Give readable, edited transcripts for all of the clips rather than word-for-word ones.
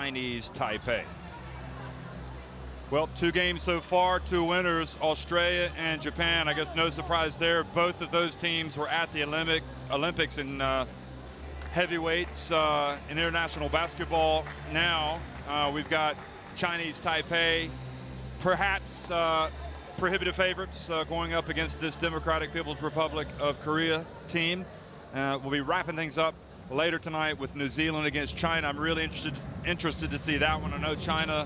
Chinese Taipei. Well, 2 games so far, 2 winners, Australia and Japan. I guess no surprise there. Both of those teams were at the Olympics in heavyweights in international basketball. Now we've got Chinese Taipei, perhaps prohibitive favorites going up against this Democratic People's Republic of Korea team. We'll be wrapping things up later tonight with New Zealand against China. I'm really interested to see that one. I know China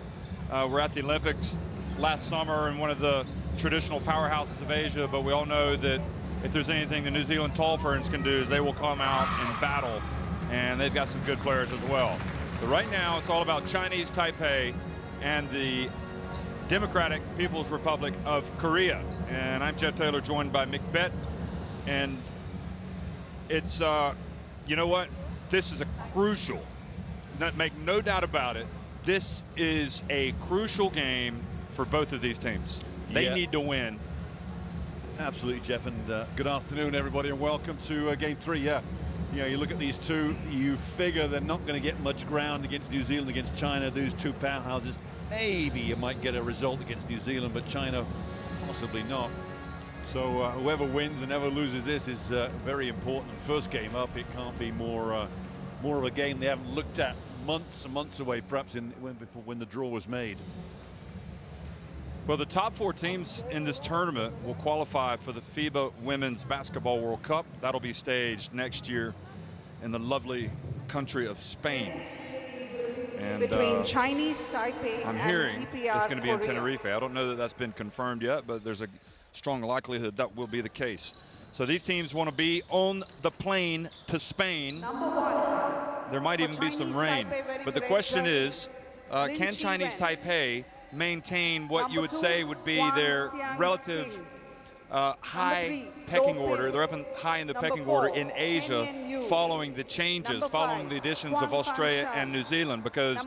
were at the Olympics last summer and one of the traditional powerhouses of Asia, but we all know that if there's anything the New Zealand Tall Ferns can do is they will come out and battle, and they've got some good players as well. But right now it's all about Chinese Taipei and the Democratic People's Republic of Korea. And I'm Jeff Taylor, joined by Mick Bett. And it's, you know what? This is a crucial, make no doubt about it, this is a crucial game for both of these teams. They need to win. Absolutely, Jeff, and good afternoon, everybody, and welcome to Game 3. You know, you look at these two, you figure they're not going to get much ground against New Zealand, against China, those two powerhouses. Maybe you might get a result against New Zealand, but China, possibly not. So whoever wins and whoever loses this is very important. First game up, it can't be more of a game they haven't looked at months and months away, perhaps when the draw was made. Well, the top 4 teams in this tournament will qualify for the FIBA Women's Basketball World Cup. That'll be staged next year in the lovely country of Spain. And, between Chinese Taipei I'm and hearing DPR it's going to be in Korea. Tenerife. I don't know that that's been confirmed yet, but there's a strong likelihood that will be the case. So these teams want to be on the plane to Spain. There might even be some rain. But the question is, can Chinese Taipei maintain what you would say would be their relative high pecking order? They're up high in the pecking order in Asia following the changes, following the additions of Australia and New Zealand, because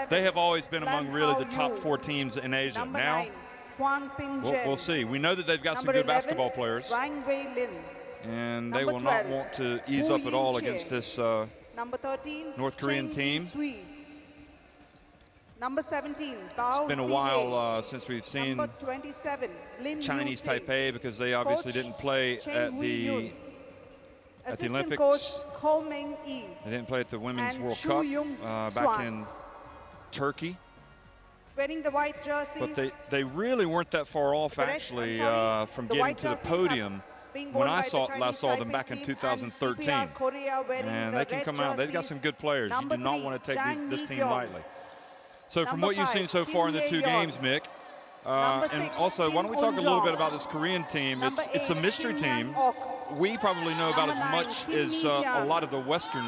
they have always been among really the top 4 teams in Asia. Now, we'll see. We know that they've got some good basketball players, and they will not want to ease up at all against this North Korean team. Number 17, it's been a while since we've seen Chinese Taipei, because they obviously didn't play at the Olympics. They didn't play at the Women's World Cup back in Turkey. Wearing the white jerseys. But they really weren't that far off, actually, from getting to the podium when I last saw them back in 2013. And they can come out. They've got some good players. You do not want to take this team lightly. So from what you've seen so far in the 2 games, Mick, and also, why don't we talk a little bit about this Korean team? It's a mystery team. We probably know about as much as a lot of the Western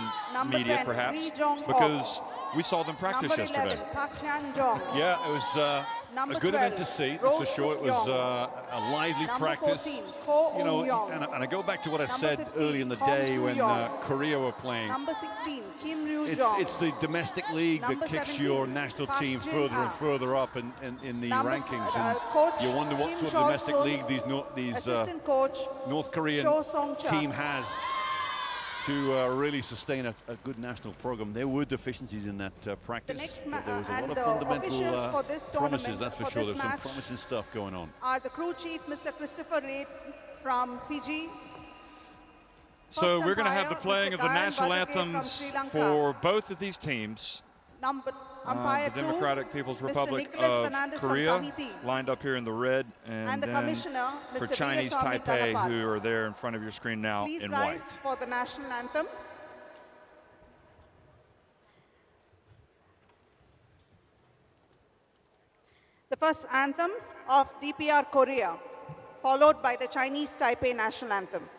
media, perhaps, because we saw them practice yesterday. Yeah, it was a good event to see, that's for sure. It was a lively practice. You know, and I go back to what I said early in the day when Korea were playing. It's the domestic league that kicks your national team further and further up in the rankings, and you wonder what sort of domestic league these North Korean team has to really sustain a good national program. There were deficiencies in that practice, but there was a lot of fundamental promises, that's for sure. There's some promising stuff going on. Are the crew chief, Mr. Christopher Reid from Fiji. So we're going to have the playing of the national anthems for both of these teams. The Democratic People's Republic of Korea lined up here in the red, and then for Chinese Taipei, who are there in front of your screen now in white. Please rise for the national anthem. The first anthem of DPR Korea, followed by the Chinese Taipei national anthem.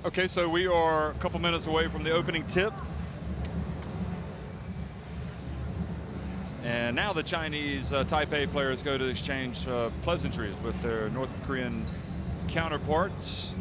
Okay, so we are a couple minutes away from the opening tip. And now the Chinese Taipei players go to exchange pleasantries with their North Korean counterparts.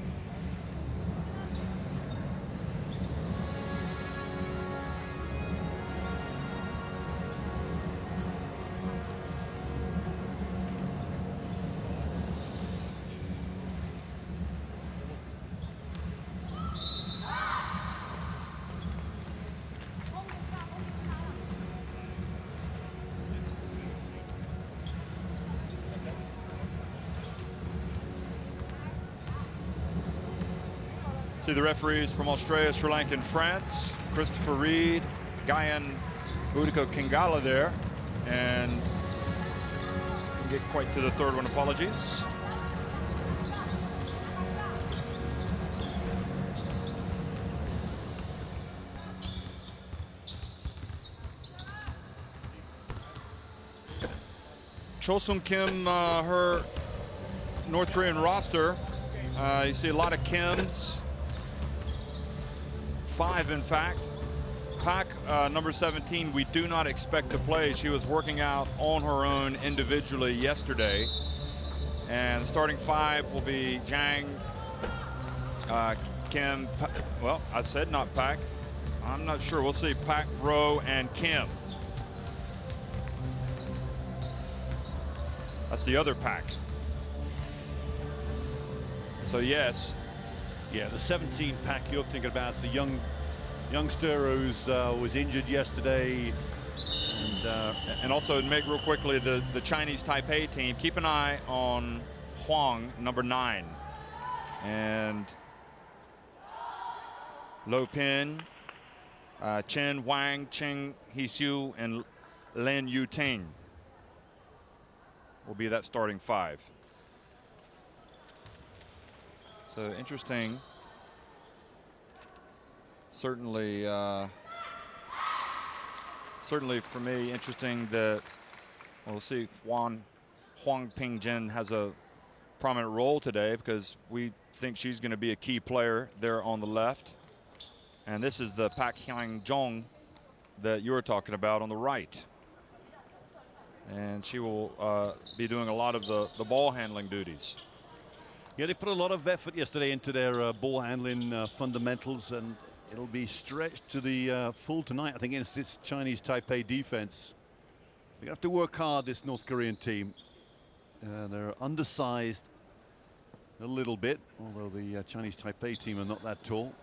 See the referees from Australia, Sri Lanka, and France. Christopher Reed, Guyan Budiko Kingala there. And didn't get quite to the third one, apologies. Cho Sung Kim, her North Korean roster. You see a lot of Kims. 5, in fact. Pak, number 17, we do not expect to play. She was working out on her own individually yesterday. And the starting 5 will be Jang, Kim, well, I said not Pak. I'm not sure. We'll see. Pak, Rowe, and Kim. That's the other Pak. So yes. Yeah, the 17 Pak you're thinking about is the youngster who's was injured yesterday. And also, make real quickly, the Chinese Taipei team, keep an eye on Huang, number 9. And Lo Pin, Chen Wang, Cheng Hee-siu, and Lin Yu-ting will be that starting 5. So interesting. Certainly for me, interesting that we'll see if Huang Pingjin has a prominent role today, because we think she's going to be a key player there on the left. And this is the Pak Hyang-jong that you were talking about on the right. And she will be doing a lot of the ball handling duties. Yeah, they put a lot of effort yesterday into their ball handling fundamentals, and it'll be stretched to the full tonight, I think, against this Chinese Taipei defense. They're going to have to work hard, this North Korean team. They're undersized a little bit, although the Chinese Taipei team are not that tall.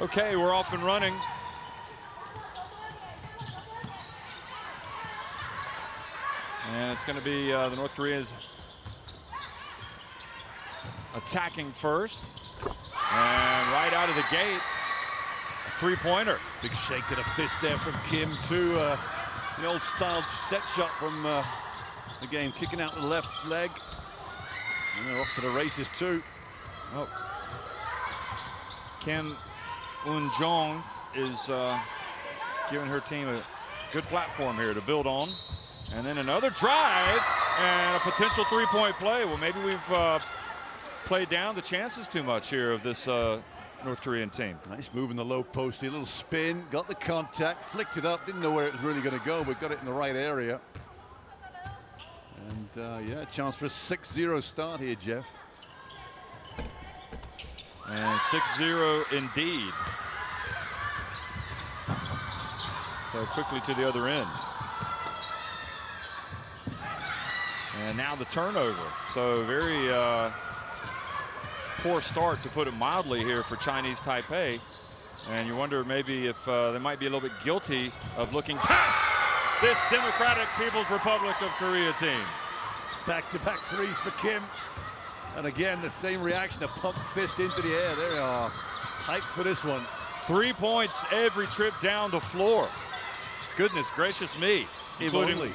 Okay, we're off and running. And it's going to be the North Koreans attacking first. And right out of the gate, a 3-pointer. Big shake of the fist there from Kim, too. The old style set shot from the game, kicking out the left leg. And they're off to the races, too. Oh. Kim Un-jong is giving her team a good platform here to build on. And then another drive and a potential 3-point play. Well, maybe we've played down the chances too much here of this North Korean team. Nice move in the low post, a little spin, got the contact, flicked it up, didn't know where it was really going to go, but got it in the right area. And yeah, chance for a 6-0 start here, Jeff. And 6-0 indeed. So quickly to the other end. And now the turnover. So very poor start, to put it mildly, here for Chinese Taipei. And you wonder maybe if they might be a little bit guilty of looking past this Democratic People's Republic of Korea team. Back-to-back threes for Kim. And again, the same reaction, a pump fist into the air. They are hyped for this one. 3 points every trip down the floor. Goodness gracious me. Including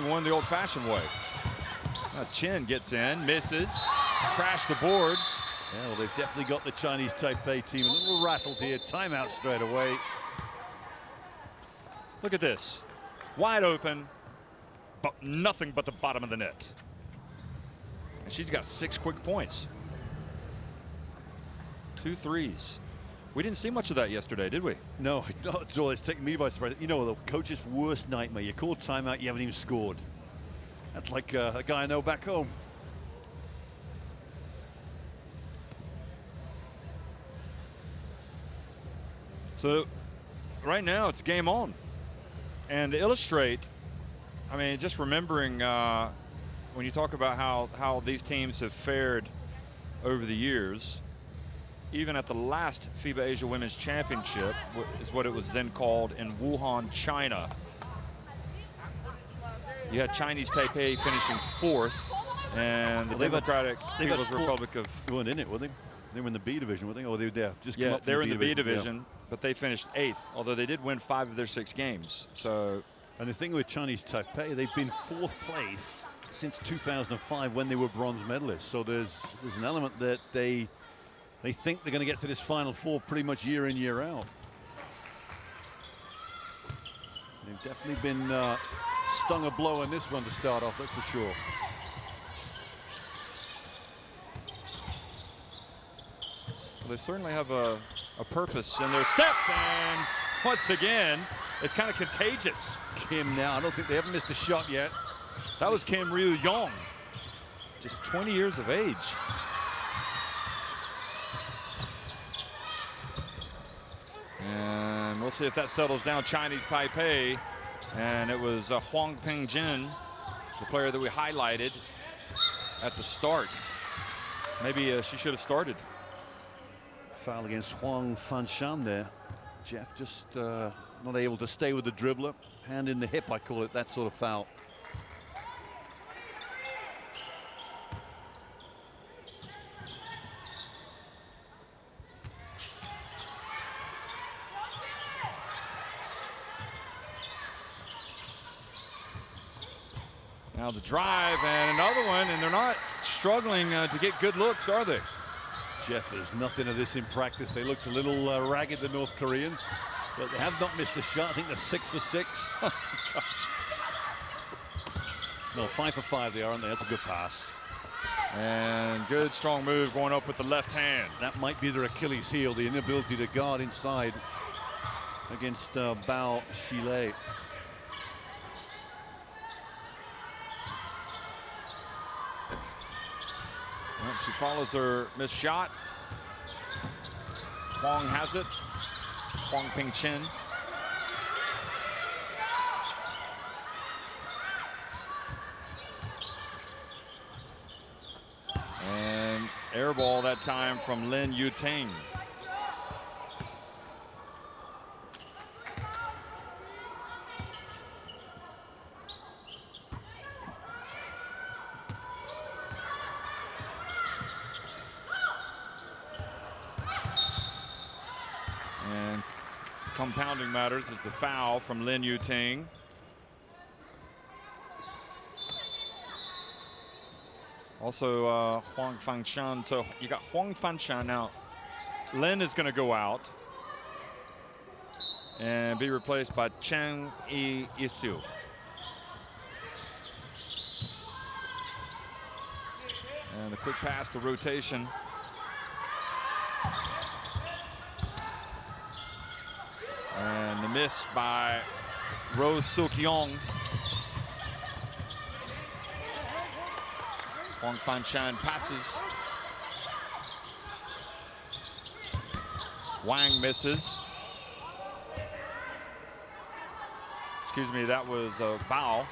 one the old-fashioned way. Chen gets in, misses, crashed the boards. Yeah, well, they've definitely got the Chinese Taipei team a little rattled here. Timeout straight away. Look at this. Wide open, but nothing but the bottom of the net. And she's got 6 quick points. 2 threes. We didn't see much of that yesterday, did we? No, not at all. It's taken me by surprise. You know, the coach's worst nightmare. You call timeout, you haven't even scored. That's like a guy I know back home. So right now it's game on. And to illustrate, I mean, just remembering when you talk about how these teams have fared over the years, even at the last FIBA Asia Women's Championship, is what it was then called, in Wuhan, China. You had Chinese Taipei finishing 4th, and the Democratic People's Republic of... They weren't in it, were they? They were in the B division, were they? Or they were there? Just yeah, they were in the B division, but they finished 8th, although they did win 5 of their 6 games. So, and the thing with Chinese Taipei, they've been 4th place since 2005 when they were bronze medalists. So there's an element that they think they're going to get to this Final Four pretty much year in, year out. They've definitely been stung a blow in this one to start off, that's for sure. Well, they certainly have a purpose in their steps, and once again, it's kind of contagious. Kim now, I don't think they haven't missed a shot yet. That was Kim Ryu-Yong, just 20 years of age. And we'll see if that settles down Chinese Taipei. And it was Huang Pingjin, the player that we highlighted at the start. Maybe she should have started. Foul against Huang Fanshan there. Jeff just not able to stay with the dribbler. Hand in the hip, I call it, that sort of foul. Now the drive and another one, and they're not struggling to get good looks, are they? Jeff, there's nothing of this in practice. They looked a little ragged, the North Koreans, but they have not missed a shot. I think they're 6 for 6. No, 5 for 5 they are, aren't they? That's a good pass. And good strong move going up with the left hand. That might be their Achilles heel, the inability to guard inside against Bao Shilei. Well, she follows her missed shot. Huang has it. Huang Pingchen. And air ball that time from Lin Yuting. And compounding matters is the foul from Lin Yuting. Also Huang Fanshan. So you got Huang Fanshan now. Lin is going to go out and be replaced by Cheng Yi Isu. And the quick pass, the rotation. And the miss by Rose Suk-yong. Huang Fanshan passes. Wang misses. Excuse me, that was Bao.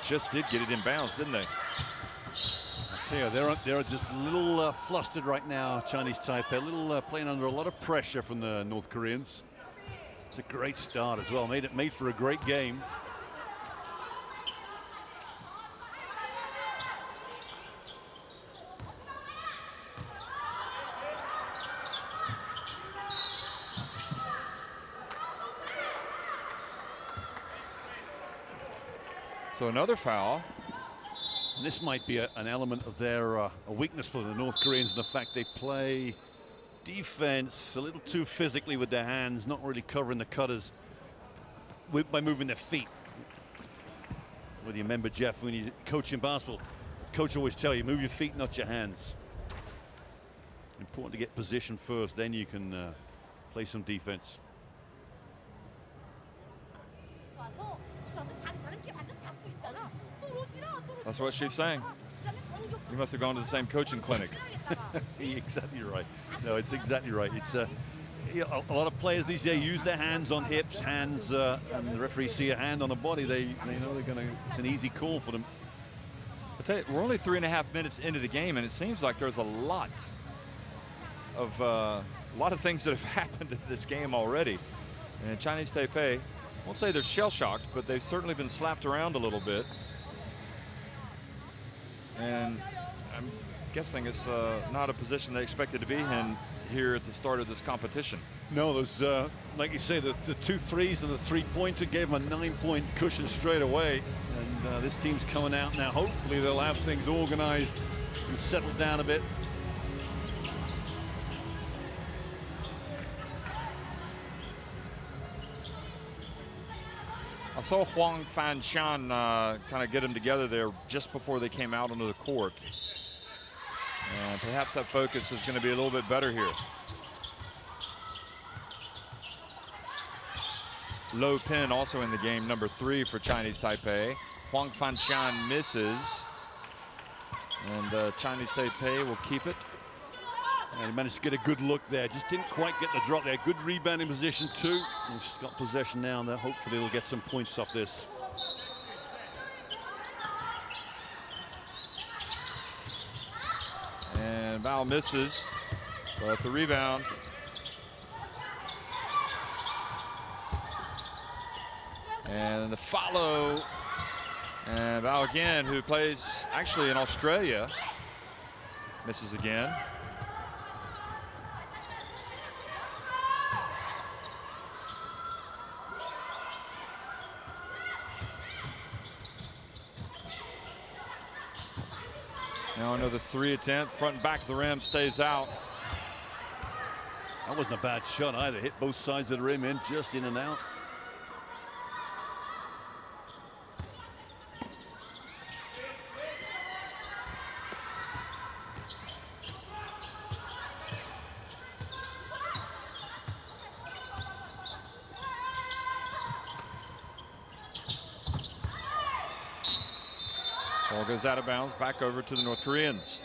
Just did get it in bounds, didn't they? Yeah, they're just a little flustered right now, Chinese Taipei. A little playing under a lot of pressure from the North Koreans. It's a great start as well. Made for a great game. So another foul. And this might be an element of their a weakness for the North Koreans, the fact they play defense a little too physically with their hands, not really covering the cutters by moving their feet. Whether you remember, Jeff, when you coach in basketball, coach always tell you, move your feet, not your hands. Important to get position first, then you can play some defense. That's what she's saying. You must have gone to the same coaching clinic. Exactly right. No, it's exactly right. It's a lot of players these days use their hands on hips, and the referee see a hand on the body. They know they're going to. It's an easy call for them. I tell you, we're only 3.5 minutes into the game, and it seems like there's a lot of things that have happened in this game already. And Chinese Taipei, I won't say they're shell-shocked, but they've certainly been slapped around a little bit. And I'm guessing it's not a position they expected to be in here at the start of this competition. No, there's, like you say, the 2 threes and the 3-pointer gave them a 9-point cushion straight away. And this team's coming out now. Hopefully they'll have things organized and settled down a bit. I saw Huang Fanshan kind of get them together there just before they came out onto the court. And perhaps that focus is going to be a little bit better here. Low pin also in the game, number 3 for Chinese Taipei. Huang Fanshan misses. And Chinese Taipei will keep it. And he managed to get a good look there. Just didn't quite get the drop there. Good rebounding position too. He's got possession now, and hopefully he'll get some points off this. And Bao misses, but the rebound. And the follow. And Bao again, who plays actually in Australia, misses again. Now another 3 attempt, front and back of the rim, stays out. That wasn't a bad shot either. Hit both sides of the rim, in just in and out. Ball goes out of bounds, back over to the North Koreans.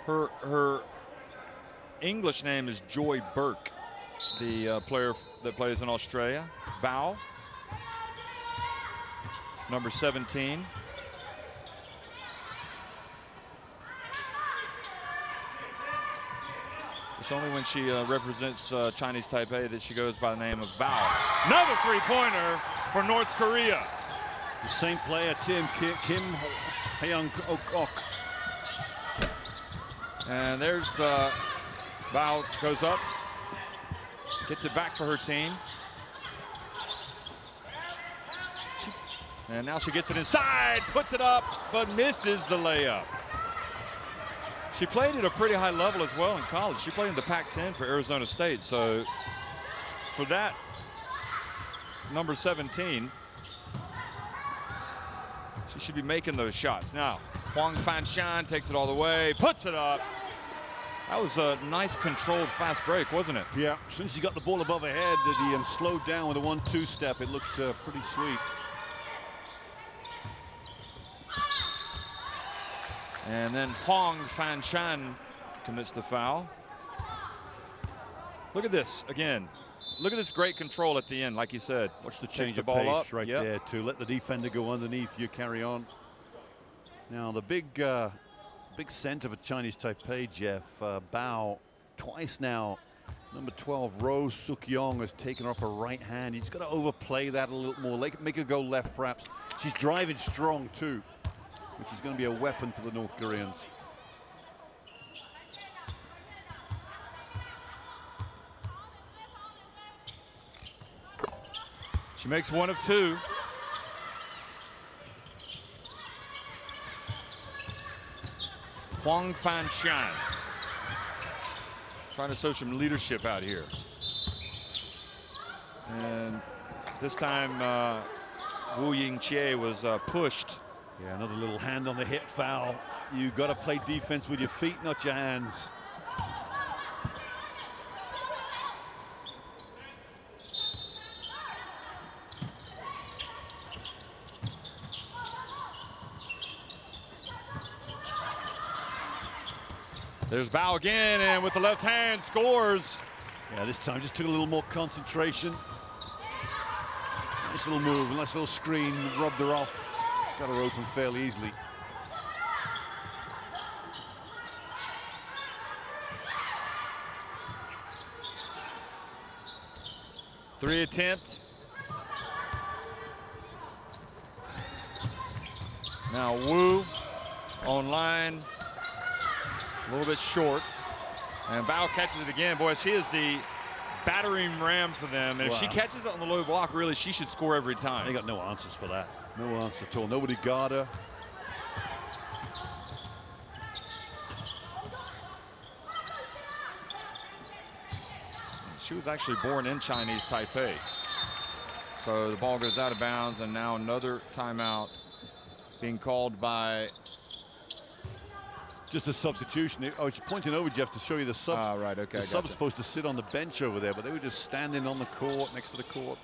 Her English name is Joy Burke, the player that plays in Australia. Bao, number 17. It's only when she represents Chinese Taipei that she goes by the name of Bao. Another 3-pointer for North Korea. The same player, Kim Hyung-ok. And there's Bao goes up, gets it back for her team. And now she gets it inside, puts it up, but misses the layup. She played at a pretty high level as well in college. She played in the Pac-10 for Arizona State. So for that, number 17, she should be making those shots. Now, Huang Fanshan takes it all the way, puts it up. That was a nice controlled fast break, wasn't it? Yeah, as soon as she got the ball above her head, he slowed down with a 1-2 step. It looked pretty sweet. And then Huang Fanshan commits the foul. Look at this again. Look at this great control at the end, like you said. Watch the change of ball pace up right there to let the defender go underneath you, carry on. Now the big center for Chinese Taipei, Jeff, Bao, twice now. Number 12, Rose Suk-yong, has taken her up her right hand. He's got to overplay that a little more, make her go left perhaps. She's driving strong too, which is going to be a weapon for the North Koreans. She makes one of two. Huang Fanshan trying to show some leadership out here. And this time Wu Yingqie was pushed. Yeah, another little hand on the hip foul. You got to play defense with your feet, not your hands. There's Bao again, and with the left hand scores. Yeah, this time just took a little more concentration. Nice little move, nice little screen, rubbed her off. Got her open fairly easily. Three attempt. Now Wu online, a little bit short. And Bao catches it again. Boy, she is the battering ram for them. And if she catches it on the low block, really, she should score every time. They got no answers for that. No answer at all. Nobody got her. She was actually born in Chinese Taipei. So the ball goes out of bounds, and now another timeout being called by... Just a substitution. I was pointing over, Jeff, to show you the subs. Ah, right, okay. The sub's supposed to sit on the bench over there, but they were just standing on the court, next to the court.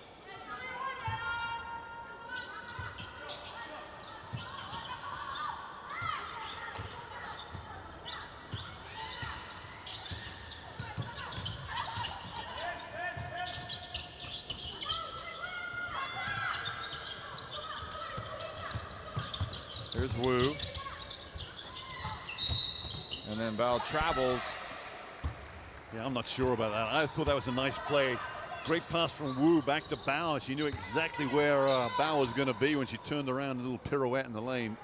There's Wu. And then Bao travels. Yeah, I'm not sure about that. I thought that was a nice play. Great pass from Wu back to Bao. She knew exactly where Bao was going to be when she turned around, a little pirouette in the lane.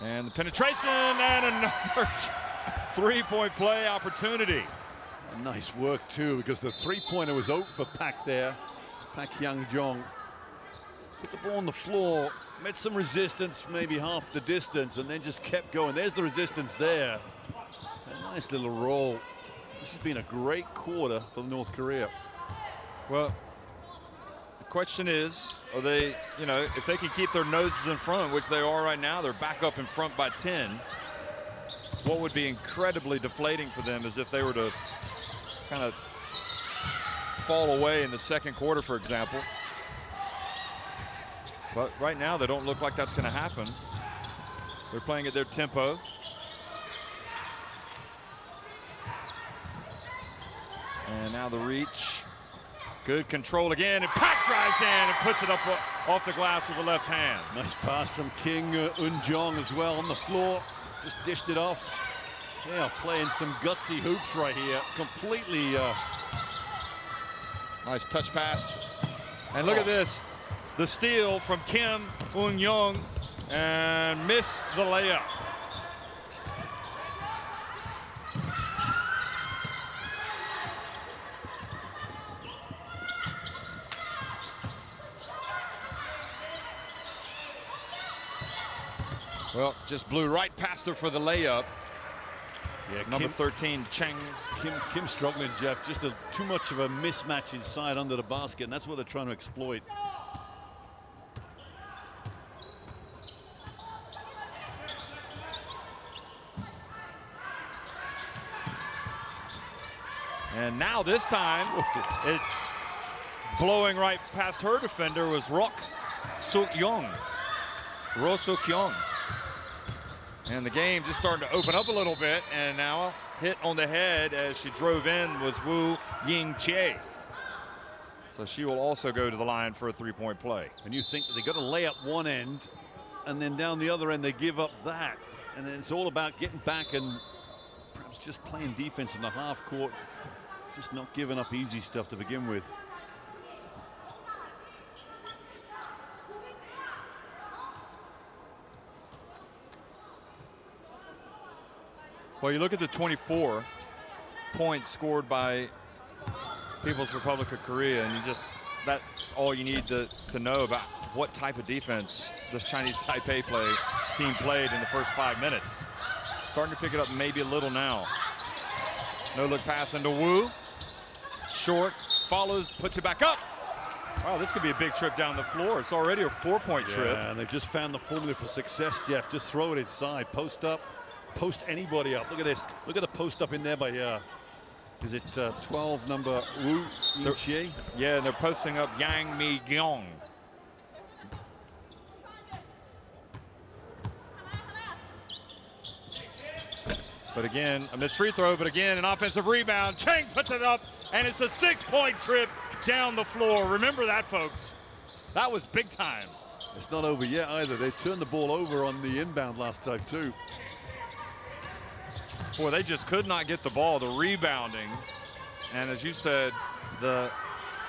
And the penetration, and another three-point play opportunity. Nice work too, because the three-pointer was out for Pak there. Pak Yang-jong put the ball on the floor, met some resistance, maybe half the distance, and then just kept going. There's the resistance there. A nice little roll. This has been a great quarter for North Korea. Well, the question is, are they, you know, if they can keep their noses in front, which they are right now, they're back up in front by 10. What would be incredibly deflating for them is if they were to kind of fall away in the second quarter, for example. But right now, they don't look like that's going to happen. They're playing at their tempo. And now the reach. Good control again, and Pak drives in and puts it up off the glass with the left hand. Nice pass from King Un-jong as well on the floor. Just dished it off. Yeah, playing some gutsy hoops right here. Completely. Nice touch pass. And look at this. The steal from Kim Un-jong and missed the layup. Well, just blew right past her for the layup. Yeah, number 13, Cheng. Kim struggling, Jeff. Just too much of a mismatch inside under the basket, and that's what they're trying to exploit. And now this time, it's blowing right past her defender was Ro Suk-yong. And the game just starting to open up a little bit, and now hit on the head as she drove in was Wu Yingqie. So she will also go to the line for a three-point play. And you think that they got to lay up one end, and then down the other end they give up that. And then it's all about getting back and perhaps just playing defense in the half court. Just not giving up easy stuff to begin with. Well, you look at the 24 points scored by People's Republic of Korea, and that's all you need to know about what type of defense this Chinese Taipei team played in the first 5 minutes. Starting to pick it up maybe a little now. No look pass into Wu. Short, follows, puts it back up. Wow, this could be a big trip down the floor. It's already a 4-point trip. And they've just found the formula for success, Jeff. Just throw it inside, post up, post anybody up. Look at this. Look at the post up in there by, is it 12 number Wu Yinxie? Yeah, and they're posting up Yang Mi Gyong. But again, a missed free throw, but again, an offensive rebound. Chang puts it up, and it's a 6-point trip down the floor. Remember that, folks. That was big time. It's not over yet either. They turned the ball over on the inbound last time, too. Boy, they just could not get the ball, the rebounding. And as you said, the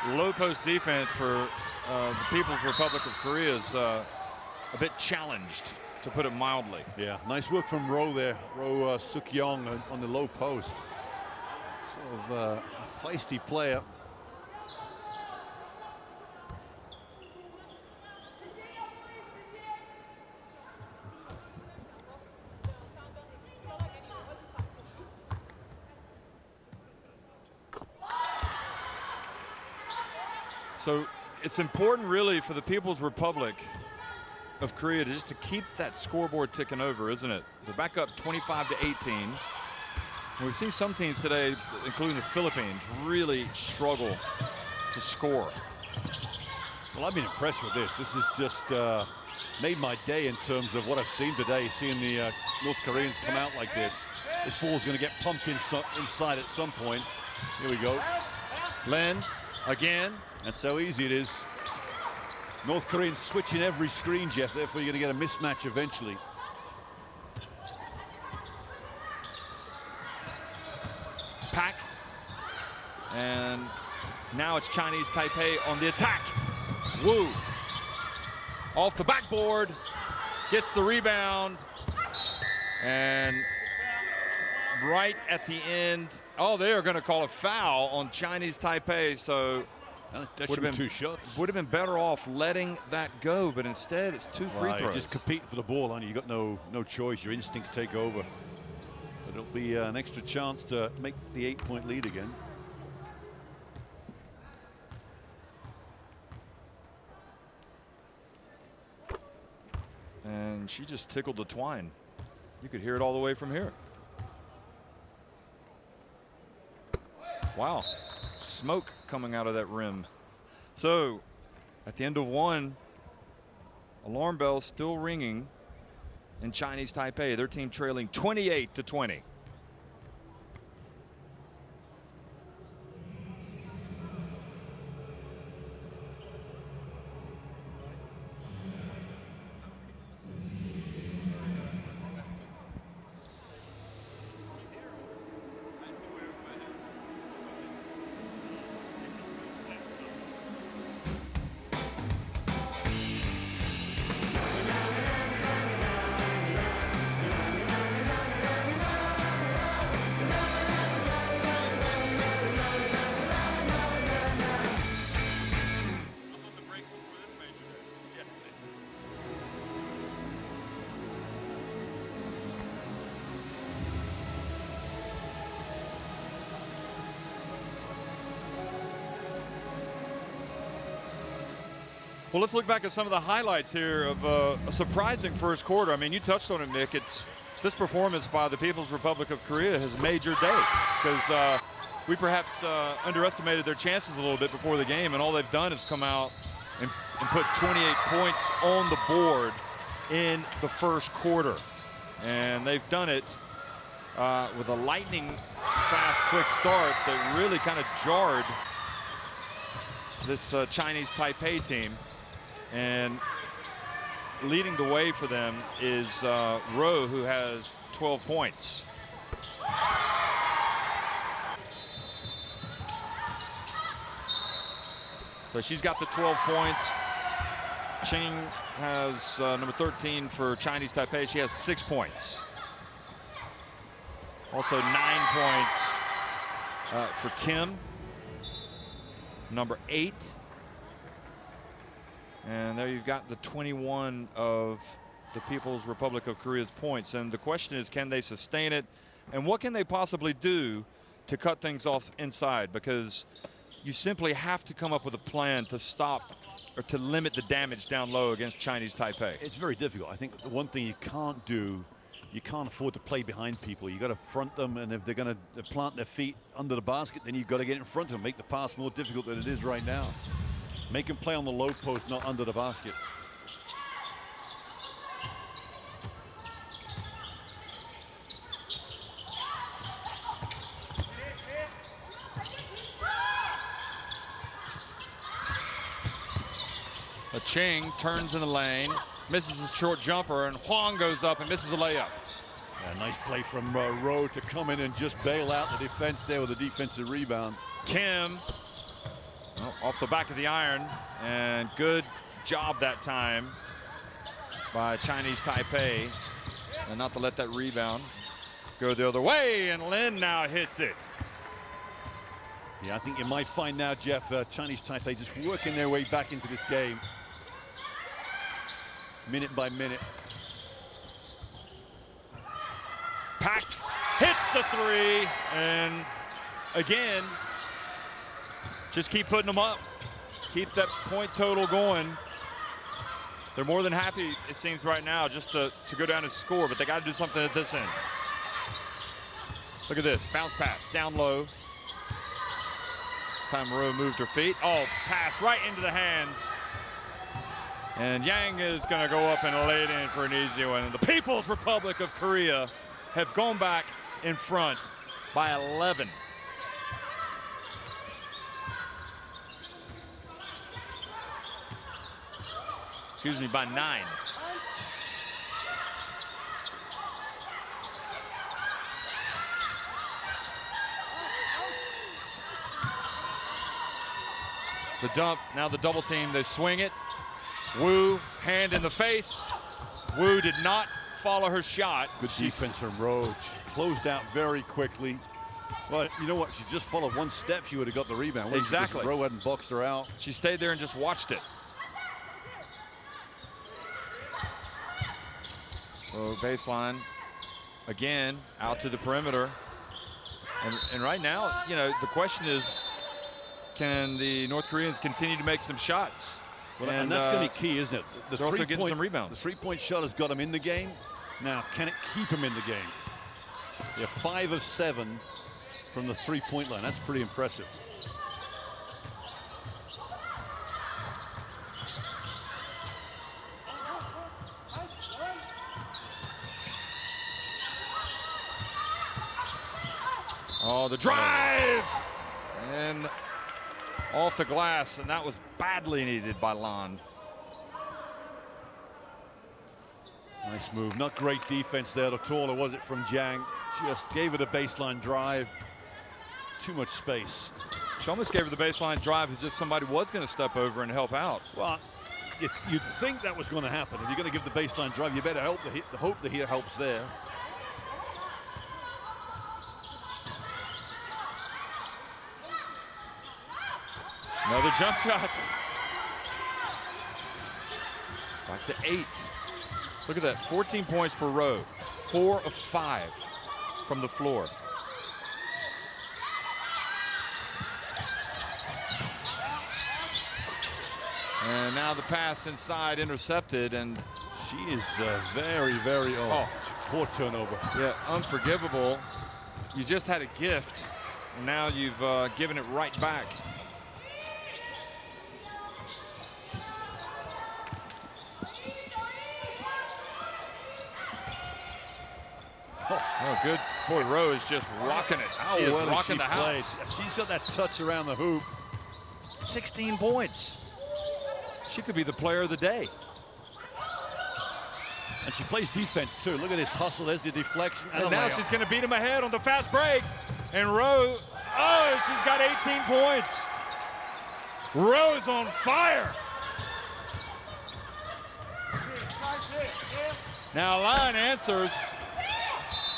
low post defense for the People's Republic of Korea is a bit challenged, to put it mildly. Yeah, nice work from Roh there. Roh Suk-yong on the low post. Sort of a feisty player. So it's important really for the People's Republic of Korea just to keep that scoreboard ticking over, isn't it? They're back up 25-18. And we've seen some teams today, including the Philippines, really struggle to score. Well, I've been impressed with this. This has just made my day in terms of what I've seen today, seeing the North Koreans come out like this. This ball's going to get pumped inside at some point. Here we go. Len, again. That's how easy it is. North Koreans switching every screen, Jeff, therefore you're going to get a mismatch eventually. Pack. And now it's Chinese Taipei on the attack. Wu. Off the backboard. Gets the rebound. And right at the end, oh, they are going to call a foul on Chinese Taipei. So that should have been 2 shots. Would have been better off letting that go, but instead it's 2 free throws. Just compete for the ball, and you got no choice. Your instincts take over. But it'll be an extra chance to make the 8-point lead again. And she just tickled the twine. You could hear it all the way from here. Wow. Smoke coming out of that rim. So at the end of 1, alarm bell still ringing in Chinese Taipei. Their team trailing 28-20. Well, let's look back at some of the highlights here of a surprising first quarter. I mean, you touched on it, Nick. This performance by the People's Republic of Korea has made your day, because we perhaps underestimated their chances a little bit before the game, and all they've done is come out and put 28 points on the board in the first quarter. And they've done it with a lightning fast, quick start that really kind of jarred this Chinese Taipei team. And leading the way for them is Roh, who has 12 points. So she's got the 12 points. Ching has number 13 for Chinese Taipei. She has 6 points. Also 9 points for Kim, number 8. And there you've got the 21 of the People's Republic of Korea's points. And the question is, can they sustain it? And what can they possibly do to cut things off inside? Because you simply have to come up with a plan to stop or to limit the damage down low against Chinese Taipei. It's very difficult. I think the one thing you can't do, you can't afford to play behind people. You got to front them, and if they're going to plant their feet under the basket, then you've got to get in front of them, make the pass more difficult than it is right now. Make them play on the low post, not under the basket. Ching turns in the lane, misses a short jumper, and Huang goes up and misses a layup. Yeah, nice play from Rowe to come in and just bail out the defense there with a defensive rebound. Kim off the back of the iron, and good job that time by Chinese Taipei, and not to let that rebound go the other way, and Lin now hits it. Yeah, I think you might find now, Jeff, Chinese Taipei just working their way back into this game. Minute by minute. Pak hits the 3, and again, just keep putting them up. Keep that point total going. They're more than happy, it seems right now, just to go down and score, but they got to do something at this end. Look at this, bounce pass, down low. This time Rowe moved her feet. Oh, pass right into the hands. And Yang is going to go up and lay it in for an easy one. And the People's Republic of Korea have gone back in front by 11. Excuse me, by 9. The dump, now the double team, they swing it. Wu, hand in the face. Wu did not follow her shot. Good defense from Roach. Closed out very quickly. But you know what? She just followed one step, she would have got the rebound. Exactly. Rowe hadn't boxed her out. She stayed there and just watched it. So baseline, again, out to the perimeter. And right now, you know, the question is, can the North Koreans continue to make some shots? Well, and that's going to be key, isn't it? They're also getting some rebounds. The three-point shot has got them in the game. Now, can it keep them in the game? They're 5 of 7 from the three-point line. That's pretty impressive. Oh, the drive! And off the glass, and that was badly needed by Lan. Nice move. Not great defense there at all, or was it from Jiang? Just gave it a baseline drive. Too much space. She almost gave her the baseline drive as if somebody was going to step over and help out. Well, you'd think that was going to happen. If you're going to give the baseline drive, you better hope the hit helps there. Another jump shot. Back to 8. Look at that, 14 points for Rowe. 4 of 5 from the floor. And now the pass inside intercepted, and she is very, very poor turnover. Yeah, unforgivable. You just had a gift, and now you've given it right back. Oh, good. Boy, Rowe is just rocking it. How she is well rocking she the played. house. She's got that touch around the hoop. 16 points. She could be the player of the day. And she plays defense, too. Look at this hustle. There's the deflection. And now she's going to beat him ahead on the fast break. And Rowe, oh, she's got 18 points. Rowe's on fire. Now line answers,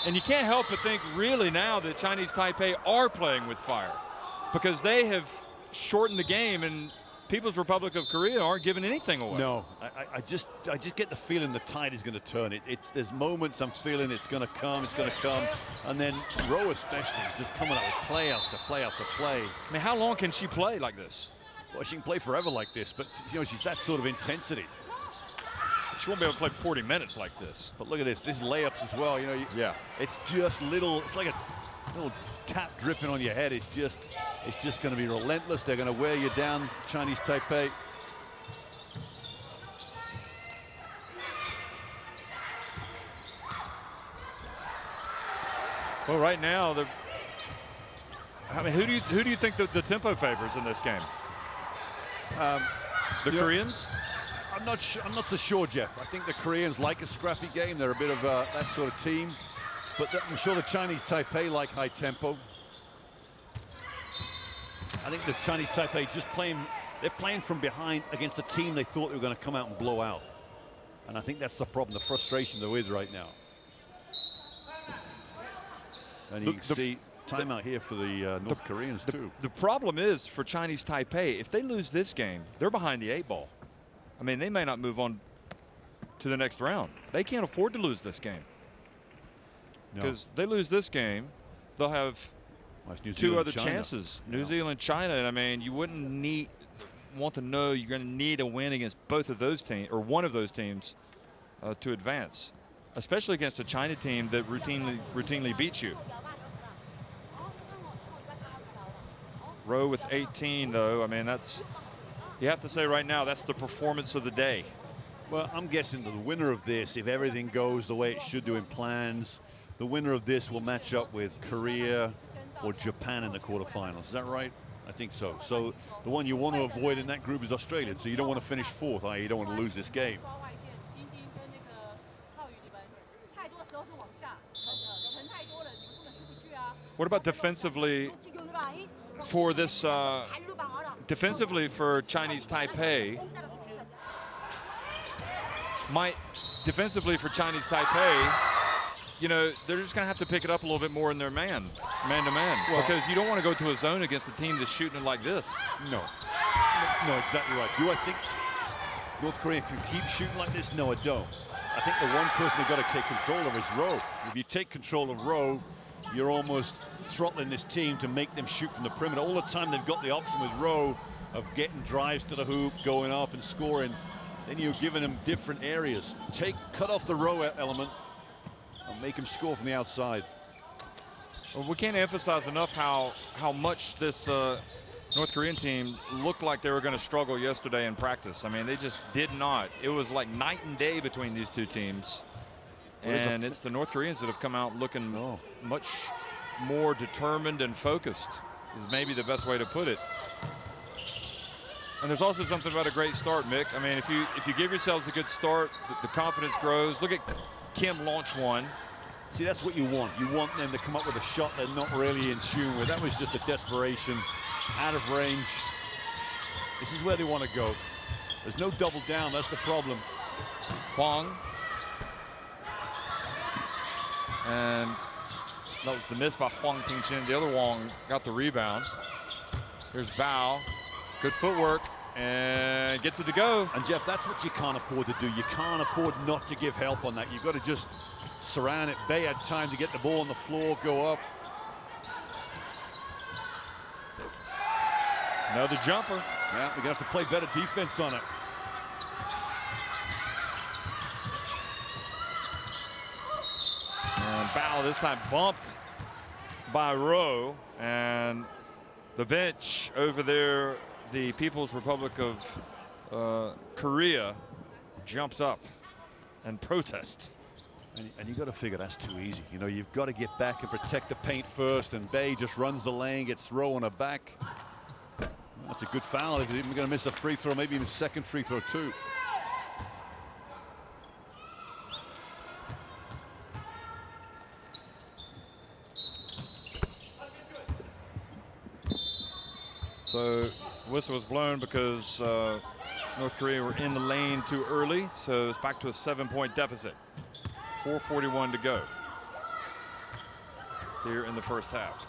and you can't help but think really now that Chinese Taipei are playing with fire, because they have shortened the game, and People's Republic of Korea aren't giving anything away. No, I just get the feeling the tide is going to turn. There's moments I'm feeling it's going to come, and then Rowe especially is just coming out with play after play after play. I mean, how long can she play like this? Well, she can play forever like this, but you know, she's that sort of intensity. She won't be able to play 40 minutes like this. But look at this. This is layups as well. You know, yeah. It's just little. It's like a little tap dripping on your head. It's just going to be relentless. They're going to wear you down, Chinese Taipei. Well, right now, I mean, who do you think the tempo favors in this game? The Koreans? I'm not so sure, Jeff. I think the Koreans like a scrappy game. They're a bit of that sort of team. But I'm sure the Chinese Taipei like high tempo. I think the Chinese Taipei they're playing from behind against a team they thought they were going to come out and blow out. And I think that's the problem, the frustration they're with right now. And you can see timeout here for the North Koreans too. The problem is for Chinese Taipei, if they lose this game, they're behind the 8 ball. I mean, they may not move on to the next round. They can't afford to lose this game. Because they lose this game, they'll have 2 other chances. New Zealand, China, and I mean, you wouldn't want to know you're going to need a win against both of those teams, or one of those teams, to advance, especially against a China team that routinely beats you. Rowe with 18, though. I mean, you have to say right now, that's the performance of the day. Well, I'm guessing the winner of this, if everything goes the way it should do in plans, the winner of this will match up with Korea or Japan in the quarterfinals. Is that right? I think so. So the one you want to avoid in that group is Australia. So you don't want to finish 4th, i.e. you don't want to lose this game. What about defensively for this, defensively for Chinese Taipei? Defensively for Chinese Taipei, you know, they're just going to have to pick it up a little bit more in their man-to-man, because you don't want to go to a zone against a team that's shooting it like this. No, exactly right. Do I think North Korea can keep shooting like this? No, I don't. I think the one person they've got to take control of is Rowe. If you take control of Rowe, you're almost throttling this team to make them shoot from the perimeter. All the time they've got the option with Rowe of getting drives to the hoop, going up and scoring. Then you're giving them different areas. Cut off the Rowe element and make him score from the outside. Well, we can't emphasize enough how much this North Korean team looked like they were going to struggle yesterday in practice. I mean, they just did not. It was like night and day between these two teams. And it's the North Koreans that have come out looking much more determined and focused, is maybe the best way to put it. And there's also something about a great start, Mick. I mean, if you give yourselves a good start, the confidence grows. Look at Kim launch one. See, that's what you want. You want them to come up with a shot they're not really in tune with. That was just a desperation, out of range. This is where they want to go. There's no double down, that's the problem. Huang. And that was the miss by Huang Pingchen. The other Wang got the rebound. Here's Bao. Good footwork, and gets it to go. And Jeff, that's what you can't afford to do. You can't afford not to give help on that. You've got to just surround it. Bay had time to get the ball on the floor, go up. Another jumper. Yeah, they're going to have to play better defense on it. And Bao this time bumped by Rowe, and the bench over there, the People's Republic of Korea, jumps up and protests. And you've got to figure that's too easy. You know, you've got to get back and protect the paint first, and Bay just runs the lane, gets Rowe on her back. That's a good foul. If he's even going to miss a free throw, maybe even second free throw too. So Whistle was blown because North Korea were in the lane too early, so it's back to a 7-point deficit. 4:41 to go here in the first half.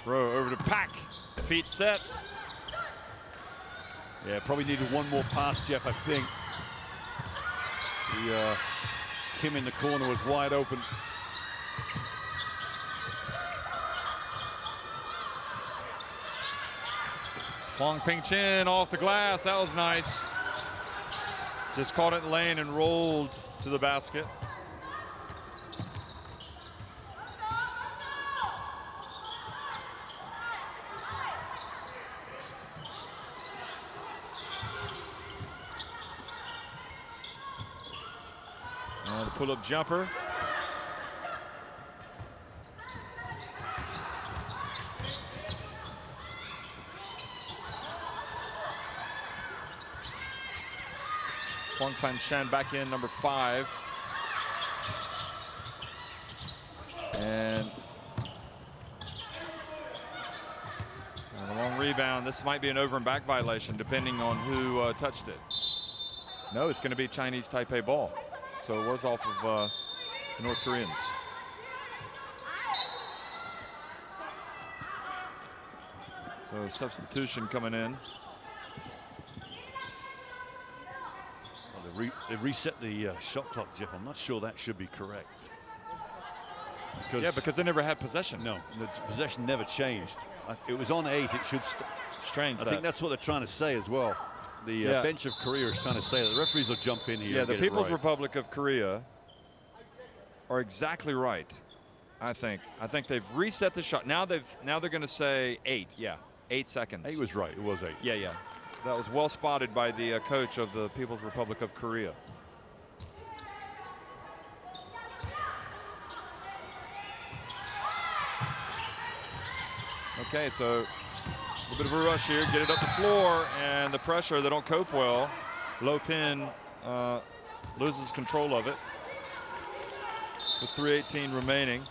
Rowe over to Pak. Feet set. Yeah, probably needed one more pass, Jeff, I think. Kim in the corner was wide open. Huang Pingchen off the glass. That was nice. Just caught it in the lane and rolled to the basket. And the pull-up jumper. Huang Pingchen back in, number 5. And a long rebound. This might be an over and back violation depending on who touched it. No, it's going to be Chinese Taipei ball. So it was off of the North Koreans. So substitution coming in. Well, they reset the shot clock, Jeff. I'm not sure that should be correct. Because they never had possession. No, the possession never changed. It was on 8. It should. Strange. I think that's what they're trying to say as well. The bench of Korea is trying to say that the referees will jump in here. Yeah, and the get People's it right. Republic of Korea are exactly right. I think they've reset the shot. Now they're going to say 8. Yeah, 8 seconds. 8 was right. It was 8. Yeah. That was well spotted by the coach of the People's Republic of Korea. Okay, so a bit of a rush here, get it up the floor, and the pressure, they don't cope well. Low pin loses control of it with 3:18 remaining.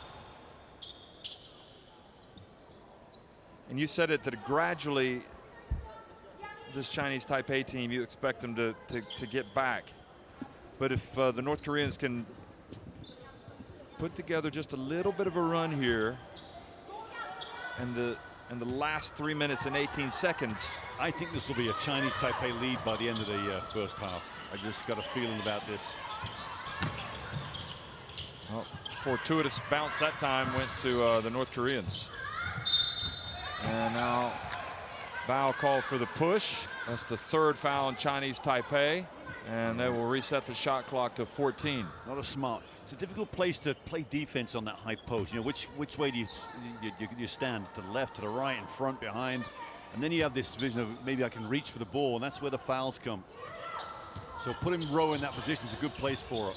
And you said it that gradually this Chinese Taipei team, you expect them to get back. But if the North Koreans can put together just a little bit of a run here, and the last 3 minutes and 18 seconds. I think this will be a Chinese Taipei lead by the end of the first half. I just got a feeling about this. Well, fortuitous bounce that time went to the North Koreans. And now foul called for the push. That's the 3rd foul on Chinese Taipei. And they will reset the shot clock to 14. Not a smart. It's a difficult place to play defense on that high post. You know, which way do you stand? To the left, to the right, in front, behind, and then you have this vision of maybe I can reach for the ball, and that's where the fouls come. So putting Rowe in that position is a good place for her.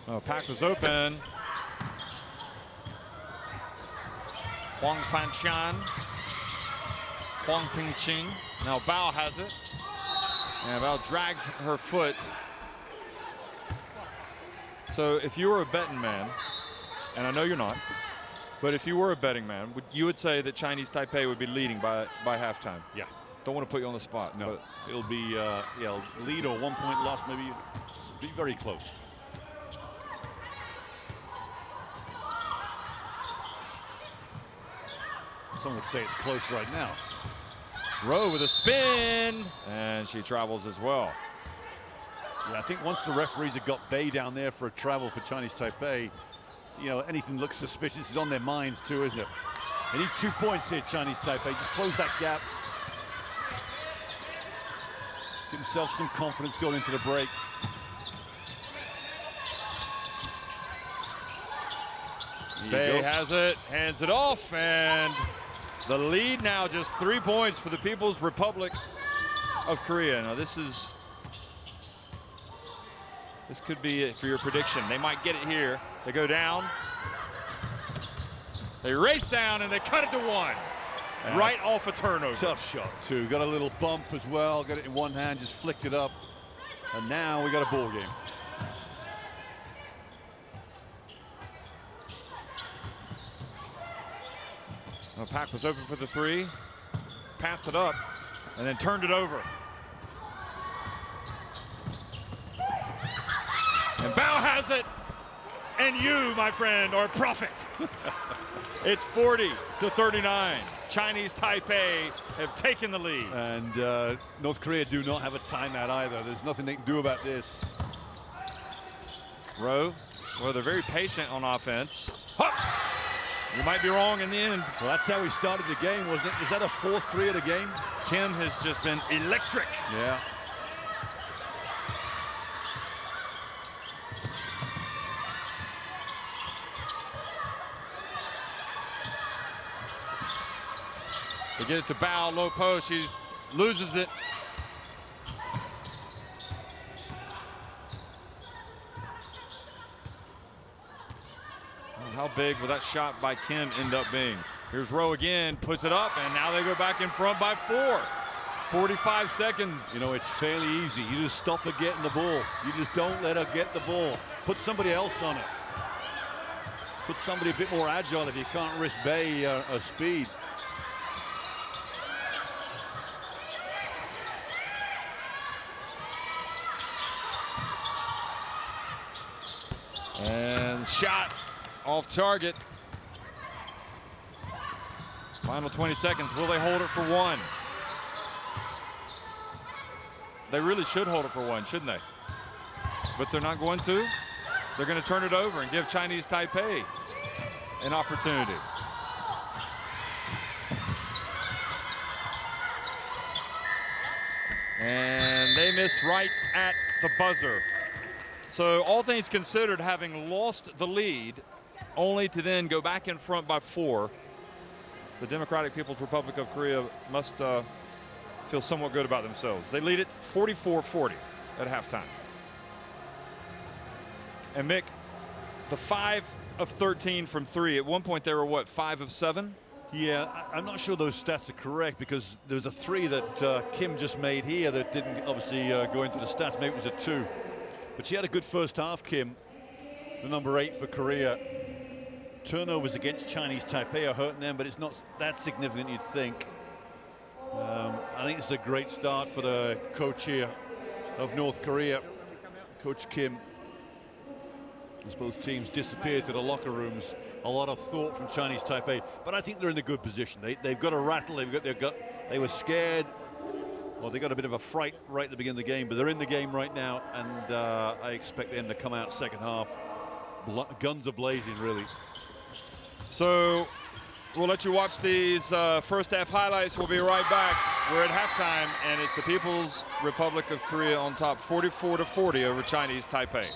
Oh, Pak was open. Huang Pingchen. Huang Pingchen. Now Bao has it. And Bao dragged her foot. So if you were a betting man, and I know you're not, but if you were a betting man, you would say that Chinese Taipei would be leading by halftime. Yeah. Don't want to put you on the spot. No, it'll be lead or 1 point loss, maybe. Be very close. Some would say it's close right now. Rowe with a spin, and she travels as well. Yeah, I think once the referees have got Bay down there for a travel for Chinese Taipei, you know, anything looks suspicious is on their minds too, isn't it? They need 2 points here, Chinese Taipei. Just close that gap. Give themselves some confidence going into the break. Bay has it, hands it off, and the lead now just 3 points for the People's Republic of Korea. Now this could be it for your prediction. They might get it here. They go down. They race down and they cut it to 1. Right off a turnover. Tough shot too. Got a little bump as well. Got it in one hand, just flicked it up. And now we got a ball game. Well, Pak was open for the three, passed it up, and then turned it over. And Bao has it, and you, my friend, are a prophet. It's 40-39. Chinese Taipei have taken the lead. And North Korea do not have a timeout either. There's nothing they can do about this. Rowe, well, they're very patient on offense. Hup! You might be wrong in the end. Well, that's how we started the game, wasn't it? Is that a 4-3 of the game? Kim has just been electric. Yeah. They get it to Bao, low post. She loses it. How big will that shot by Kim end up being? Here's Rowe again, puts it up, and now they go back in front by 4. 45 seconds. You know, it's fairly easy. You just stop her getting the ball. You just don't let her get the ball. Put somebody else on it. Put somebody a bit more agile if you can't risk Bay speed. And shot off target. Final 20 seconds. Will they hold it for one? They really should hold it for one, shouldn't they? But they're not going to. They're going to turn it over and give Chinese Taipei an opportunity. And they miss right at the buzzer. So all things considered, having lost the lead, only to then go back in front by 4, the Democratic People's Republic of Korea must feel somewhat good about themselves. They lead it 44-40 at halftime. And Mick, the 5 of 13 from 3. At one point they were what, 5 of 7? Yeah, I'm not sure those stats are correct because there was a 3 that Kim just made here that didn't obviously go into the stats. Maybe it was a 2. But she had a good first half, Kim, the number 8 for Korea. Turnovers against Chinese Taipei are hurting them, but it's not that significant, you'd think. I think it's a great start for the coach here of North Korea, Coach Kim. As both teams disappeared to the locker rooms, a lot of thought from Chinese Taipei, but I think they're in a good position. They've got a rattle, they were scared. Well, they got a bit of a fright right at the beginning of the game, but they're in the game right now, and I expect them to come out second half. Guns are blazing, really. So we'll let you watch these first half highlights. We'll be right back. We're at halftime, and it's the People's Republic of Korea on top, 44-40 over Chinese Taipei.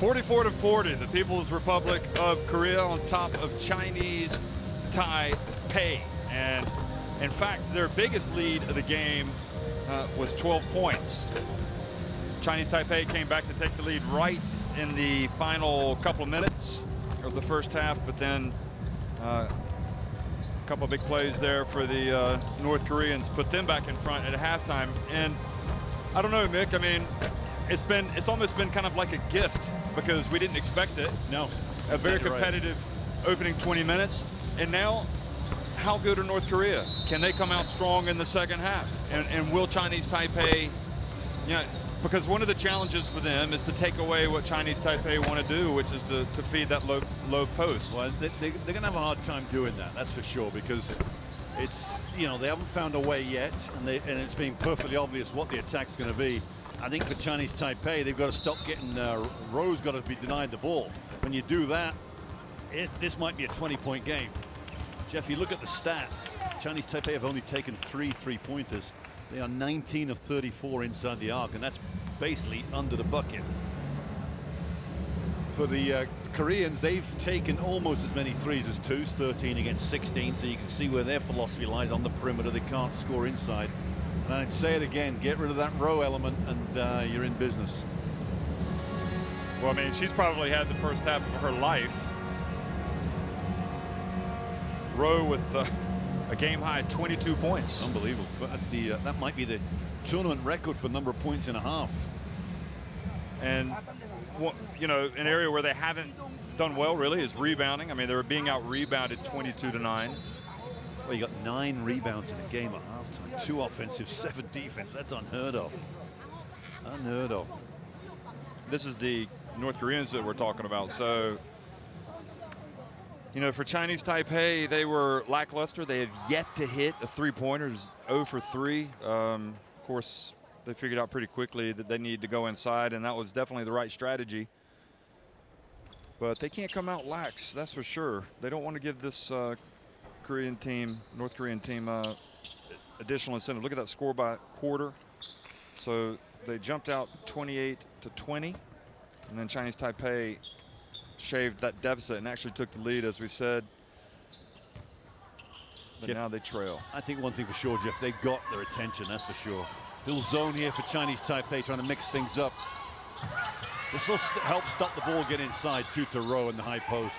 44-40, the People's Republic of Korea on top of Chinese Taipei. And in fact, their biggest lead of the game was 12 points. Chinese Taipei came back to take the lead right in the final couple of minutes of the first half, but then a couple of big plays there for the North Koreans put them back in front at halftime. And I don't know, Mick, I mean, it's almost been kind of like a gift because we didn't expect it. No. A very competitive opening 20 minutes. And now, how good are North Korea? Can they come out strong in the second half? And will Chinese Taipei, because one of the challenges for them is to take away what Chinese Taipei want to do, which is to feed that low post. Well, they're going to have a hard time doing that, that's for sure, because it's, they haven't found a way yet, and it's being perfectly obvious what the attack's going to be. I think for Chinese Taipei, they've got to stop getting, Rowe's got to be denied the ball. When you do that, this might be a 20-point game. Jeff, you look at the stats, Chinese Taipei have only taken 3 3-pointers. They are 19 of 34 inside the arc, and that's basically under the bucket. For the Koreans, they've taken almost as many threes as twos, 13 against 16, so you can see where their philosophy lies on the perimeter. They can't score inside. And I'd say it again, get rid of that Rowe element and you're in business. Well, I mean, she's probably had the first half of her life. Rowe with a game-high 22 points. Unbelievable. That's that might be the tournament record for number of points in a half. And, an area where they haven't done well, really, is rebounding. I mean, they were being out-rebounded 22-9. Well, you got 9 rebounds in a game at halftime. 2 offensive, 7 defense. That's unheard of. Unheard of. This is the North Koreans that we're talking about. So, for Chinese Taipei, they were lackluster. They have yet to hit a three-pointer, 0 for 3. Of course, they figured out pretty quickly that they need to go inside, and that was definitely the right strategy. But they can't come out lax, that's for sure. They don't want to give this North Korean team, additional incentive. Look at that score by quarter. So they jumped out 28-20, and then Chinese Taipei shaved that deficit and actually took the lead, as we said. But Jeff, now they trail. I think one thing for sure, Jeff, they've got their attention, that's for sure. Little zone here for Chinese Taipei, trying to mix things up. This will help stop the ball get inside to Rowe in the high post.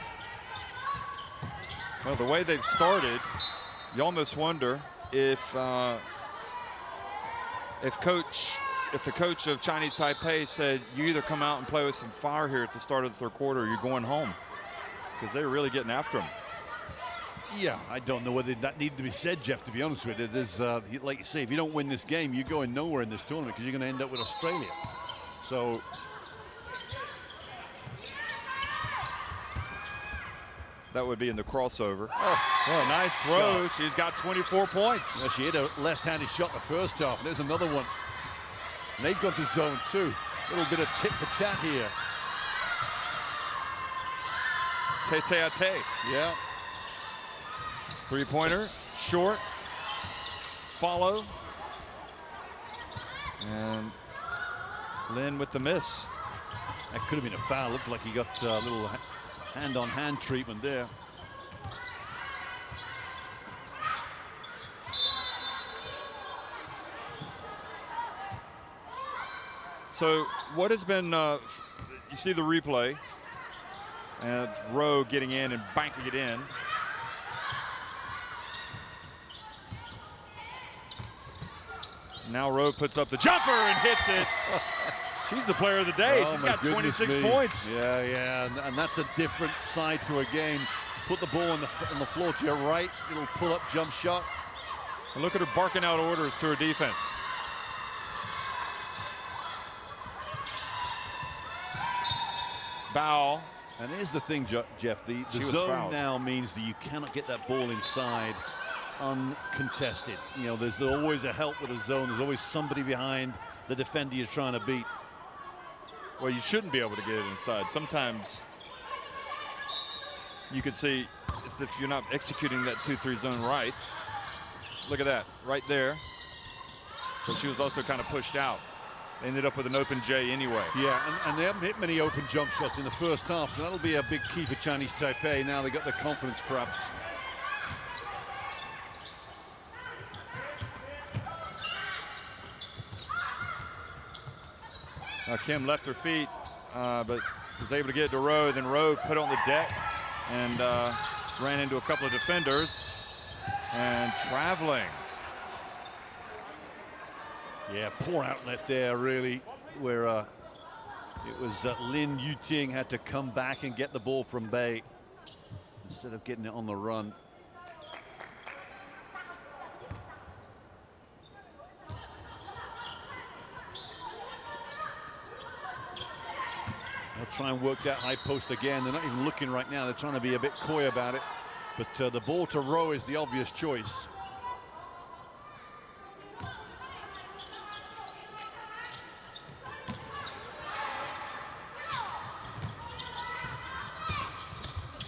Well, the way they've started, you almost wonder if the coach of Chinese Taipei said, you either come out and play with some fire here at the start of the third quarter or you're going home, because they're really getting after him. Yeah, I don't know whether that needed to be said, Jeff, to be honest with you. There's, like you say, if you don't win this game, you're going nowhere in this tournament because you're going to end up with Australia. So that would be in the crossover. Oh, nice throw. Shot. She's got 24 points. Well, she hit a left-handed shot the first half. There's another one. And they've gone to zone 2. A little bit of tit for tat here. Tete-a-te. Yeah. Three-pointer, short, follow. And Lin with the miss. That could have been a foul. Looked like he got a little hand-on-hand treatment there. So what has been, you see the replay, and Rowe getting in and banking it in. Now Rowe puts up the jumper and hits it. She's the player of the day. She's got 26 points. Yeah, and that's a different side to a game. Put the ball on the floor to your right, little pull-up jump shot. And look at her barking out orders to her defense. Foul. And here's the thing, Jeff, the zone now means that you cannot get that ball inside uncontested. There's always a help with a zone. There's always somebody behind the defender you're trying to beat. Well, you shouldn't be able to get it inside. Sometimes you could see if you're not executing that 2-3 zone right. Look at that right there. So she was also kind of pushed out. They ended up with an open J anyway. Yeah, and they haven't hit many open jump shots in the first half, so that'll be a big key for Chinese Taipei. Now they got the confidence, perhaps. Kim left her feet, but was able to get it to Rowe. Then Rowe put it on the deck and ran into a couple of defenders and traveling. Yeah, poor outlet there, really, where it was Lin Yuting had to come back and get the ball from Bei instead of getting it on the run. They'll try and work that high post again. They're not even looking right now. They're trying to be a bit coy about it. But the ball to Rowe is the obvious choice.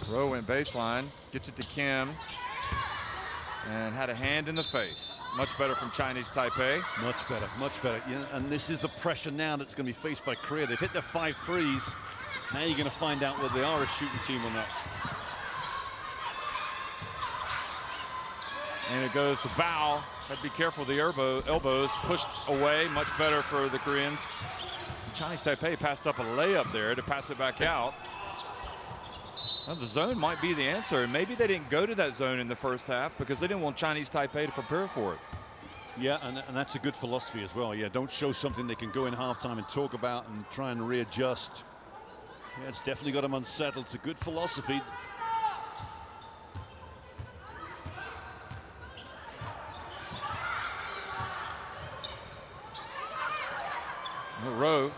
Rowe went baseline, gets it to Kim, and had a hand in the face. Much better from Chinese Taipei. Much better, much better. Yeah, and this is the pressure now that's going to be faced by Korea. They've hit their 5 threes. Now you're going to find out whether they are a shooting team or not. And it goes to Bao. Got to be careful. The elbows pushed away. Much better for the Koreans. Chinese Taipei passed up a layup there to pass it back out. Well, the zone might be the answer. Maybe they didn't go to that zone in the first half because they didn't want Chinese Taipei to prepare for it. Yeah, and that's a good philosophy as well. Yeah, don't show something they can go in halftime and talk about and try and readjust. Yeah, it's definitely got them unsettled. It's a good philosophy. Rowe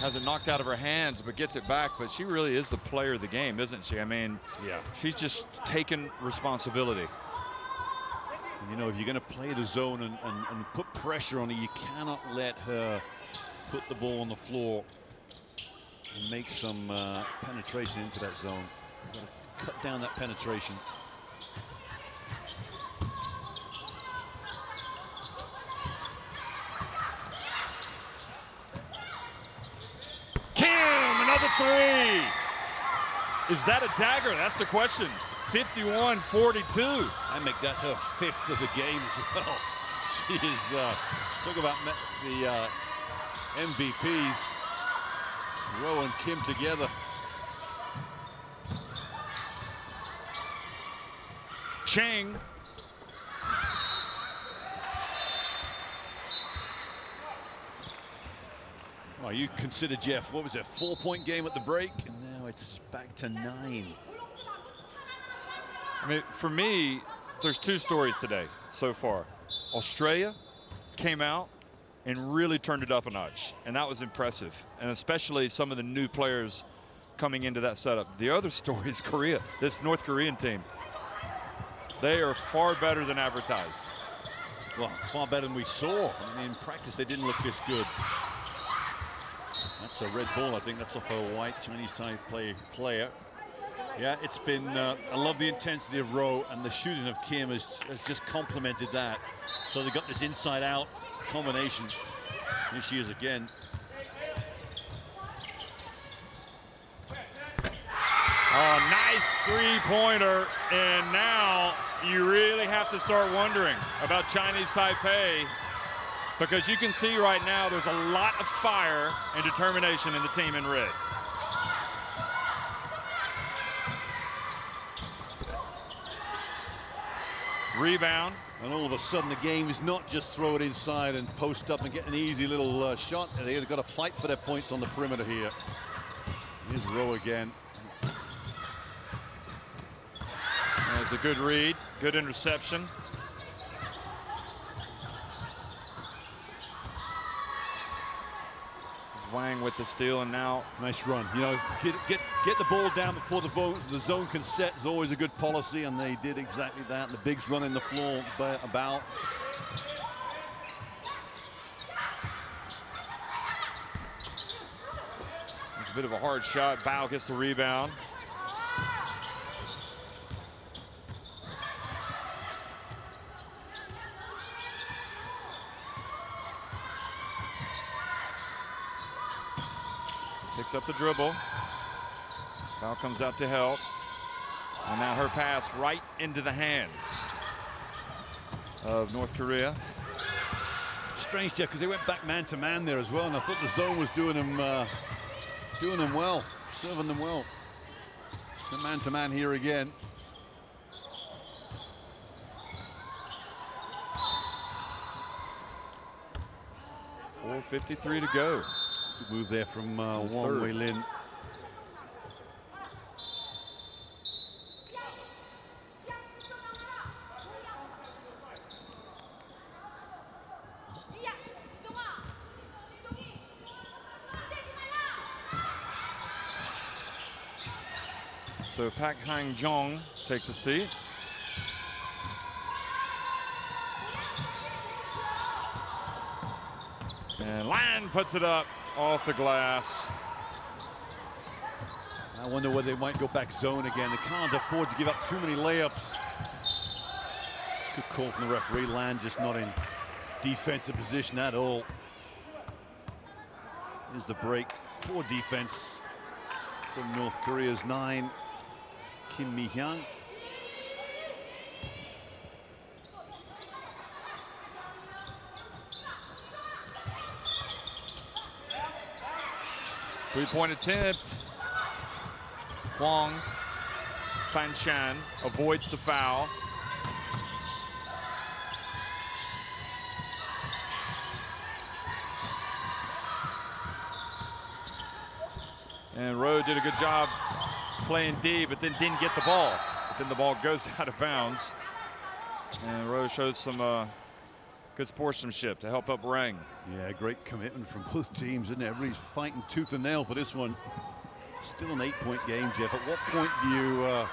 has it knocked out of her hands, but gets it back. But she really is the player of the game, isn't she? I mean, yeah, she's just taken responsibility. And, you know, if you're going to play the zone and put pressure on her, you cannot let her put the ball on the floor and make some penetration into that zone. You've got to cut down that penetration. Another three. Is that a dagger? That's the question. 51-42. I make that her 5th of the game as well. She is, talk about the MVPs. Rowe and Kim together. Chang. Well, you consider, Jeff, what was it, 4-point game at the break, and now it's back to 9. I mean, for me, there's 2 stories today so far. Australia came out and really turned it up a notch, and that was impressive, and especially some of the new players coming into that setup. The other story is Korea, this North Korean team. They are far better than advertised. Well, far better than we saw. I mean, in practice, they didn't look this good. That's a red ball. I think that's off a white Chinese Taipei player. Yeah, it's been, I love the intensity of Rowe, and the shooting of Kim has just complemented that. So they've got this inside-out combination. Here she is again. Oh, nice three-pointer, and now you really have to start wondering about Chinese Taipei, because you can see right now there's a lot of fire and determination in the team in red. Rebound. And all of a sudden the game is not just throw it inside and post up and get an easy little shot. They've got to fight for their points on the perimeter here. Here's Rowe again. That's a good read, good interception. Wang with the steal, and now nice run. You know, get the ball down before the zone can set is always a good policy, and they did exactly that. The bigs running the floor about. It's a bit of a hard shot. Bao gets the rebound. Picks up the dribble. Foul comes out to help. And now her pass right into the hands of North Korea. Strange, Jeff, because they went back man to man there as well, and I thought the zone was doing them well, serving them well. The man to man here again. 4:53 to go. Good move there from Wang Wei-lin. So Pak Hang-jong takes a seat. And Lan puts it up off the glass. I wonder whether they might go back zone again. They can't afford to give up too many layups. Good call from the referee. Lan just not in defensive position at all. Here's the break. Poor defense from North Korea's 9. Kim Mi-hyung. Three-point attempt. Huang Fanshan avoids the foul. And Rowe did a good job playing D, but then didn't get the ball. But then the ball goes out of bounds. And Rowe shows some good sportsmanship to help up Rang. Yeah, great commitment from both teams, isn't it? Everybody's fighting tooth and nail for this one. Still an 8-point game, Jeff. At what point do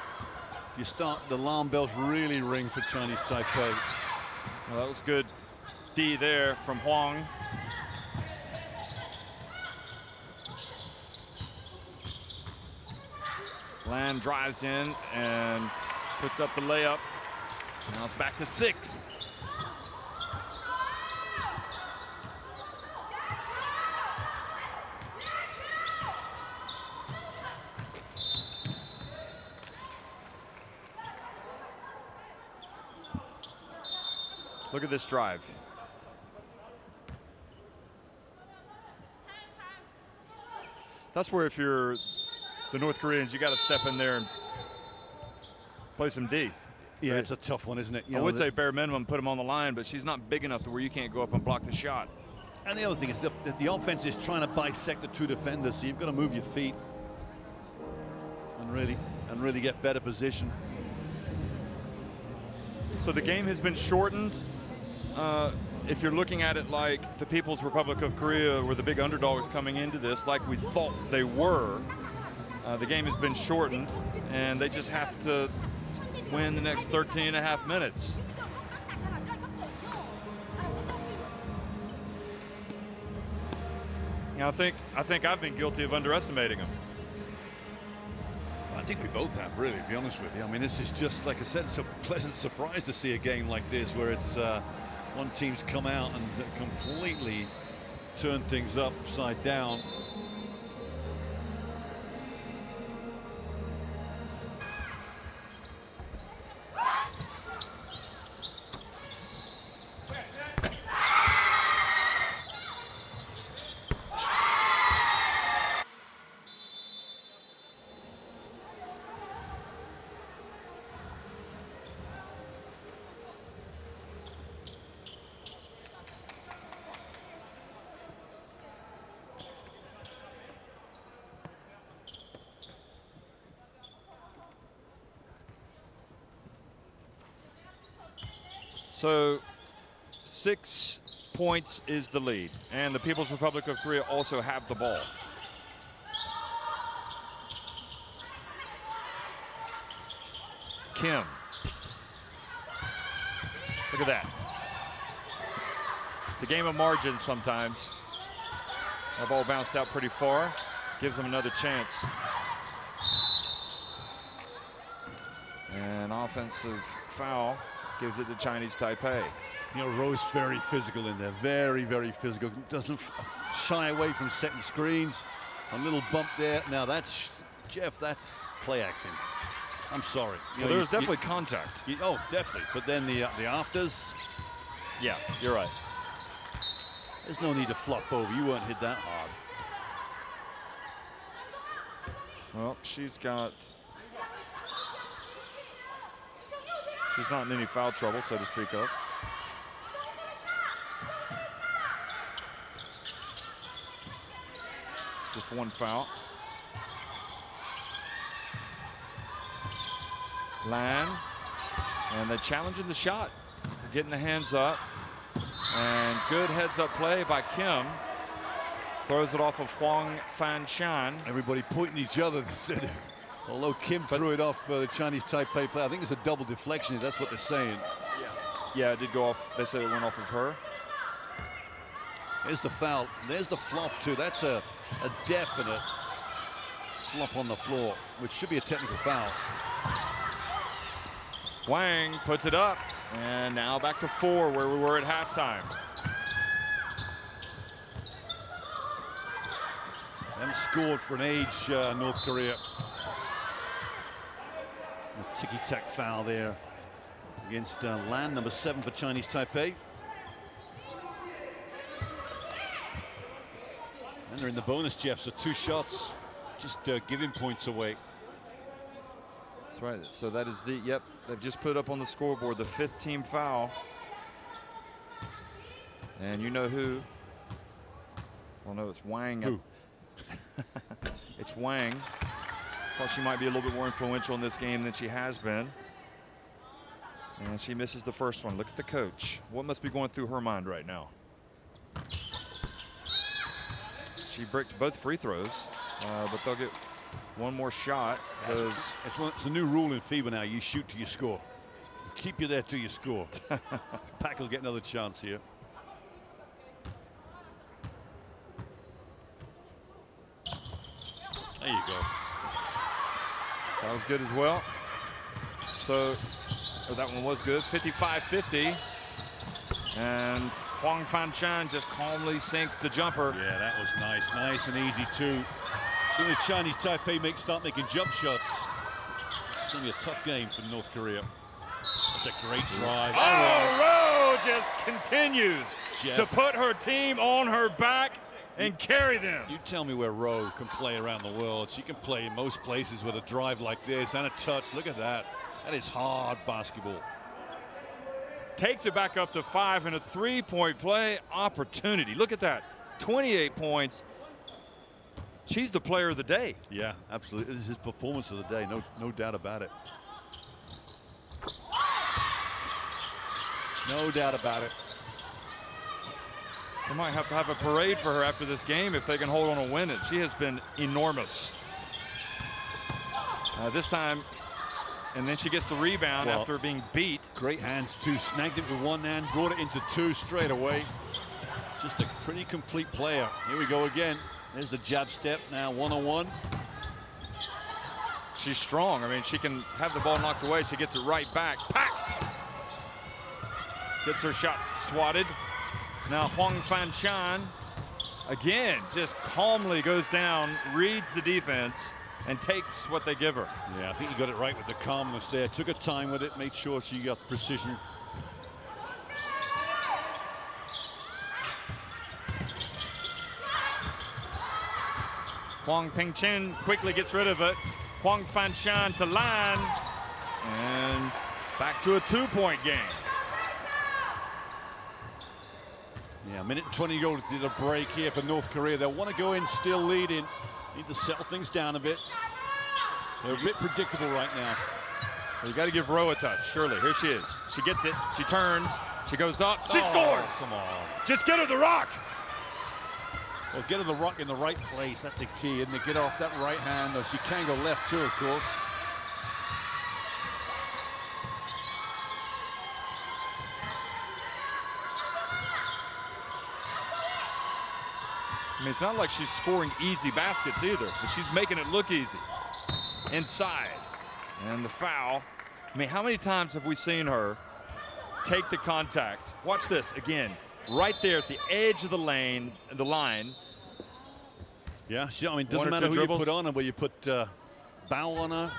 you start the alarm bells really ring for Chinese Taipei? Well, that was good D there from Huang. Lan drives in and puts up the layup. Now it's back to 6. Look at this drive. That's where if you're the North Koreans, you got to step in there and play some D. Yeah, right? It's a tough one, isn't it? I would say bare minimum put him on the line, but she's not big enough to where you can't go up and block the shot. And the other thing is the offense is trying to bisect the two defenders, so you've got to move your feet and really get better position. So the game has been shortened. If you're looking at it like the People's Republic of Korea were the big underdogs coming into this, like we thought they were, the game has been shortened, and they just have to win the next 13 and a half minutes. You know, I think I've been guilty of underestimating them. I think we both have, really, to be honest with you. I mean, this is just, like I said, it's a pleasant surprise to see a game like this where it's one team's come out and completely turned things upside down. So 6 points is the lead, and the People's Republic of Korea also have the ball. Kim. Look at that. It's a game of margin sometimes. That ball bounced out pretty far. Gives them another chance. An offensive foul gives it to Chinese Taipei. You know, Rowe's very physical in there, very, very physical. Doesn't shy away from setting screens. A little bump there. Now that's, Jeff, that's play acting. I'm sorry. Well, there was definitely contact. Oh, definitely. But then the afters. Yeah, you're right. There's no need to flop over. You weren't hit that hard. Well, she's not in any foul trouble, so to speak of. Just one foul. Lan, and they're challenging the shot, getting the hands up, and good heads-up play by Kim. Throws it off of Huang Fanshan. Everybody pointing each other. Said, although Kim threw it off the Chinese Taipei player, I think it's a double deflection. That's what they're saying. Yeah, it did go off. They said it went off of her. There's the foul. There's the flop too. That's a definite flop on the floor, which should be a technical foul. Wang puts it up, and now back to 4 where we were at halftime. Haven't scored for an age, North Korea. A ticky-tack foul there against Lan, number 7 for Chinese Taipei. And they're in the bonus, Jeff, so 2 shots, just giving points away. That's right, so that is yep, they've just put up on the scoreboard the 5th team foul. And you know who? Well, no, it's Wang. Who? It's Wang. Thought she might be a little bit more influential in this game than she has been. And she misses the first one. Look at the coach. What must be going through her mind right now? She bricked both free throws, but they'll get one more shot. It's a new rule in Fiba now. You shoot till you score. Keep you there till you score. Pack will get another chance here. There you go. That was good as well. So that one was good. 55-50. And Huang Fanshan just calmly sinks the jumper. Yeah, that was nice. Nice and easy too. As soon as Chinese Taipei start making jump shots, it's going to be a tough game for North Korea. That's a great drive. Oh, Rowe just continues Jeff, to put her team on her back and carry them. You tell me where Rowe can play around the world. She can play in most places with a drive like this and a touch. Look at that. That is hard basketball. Takes it back up to 5 and a 3-point play opportunity. Look at that. 28 points. She's the player of the day. Yeah, absolutely. This is his performance of the day. No doubt about it. No doubt about it. They might have to have a parade for her after this game if they can hold on and win it. She has been enormous. This time, and then she gets the rebound after being beat. Great hands too. Snagged it with one hand, brought it into 2 straight away. Just a pretty complete player. Here we go again. There's the jab step now, 1-on-1. She's strong. I mean, she can have the ball knocked away. She gets it right back. Pack! Gets her shot swatted. Now Huang Fanshan again just calmly goes down, reads the defense, and takes what they give her. Yeah, I think you got it right with the calmness there. Took her time with it, made sure she got precision. Huang Pingchen quickly gets rid of it. Huang Fanshan to Lan, and back to a 2-point game. Yeah, 1:20 to go to the break here for North Korea. They'll want to go in still leading. Need to settle things down a bit. They're a bit predictable right now. Well, you got to give Rowe a touch, surely. Here she is. She gets it. She turns. She goes up. She scores. Come on. Just get her the rock. Well, get her the rock in the right place. That's the key, isn't it? Get off that right hand. She can go left too, of course. I mean, it's not like she's scoring easy baskets either, but she's making it look easy. Inside. And the foul. I mean, how many times have we seen her take the contact? Watch this again. Right there at the edge of the line. Yeah, I mean, doesn't matter who dribbles. you put on her, whether you put Bao on her,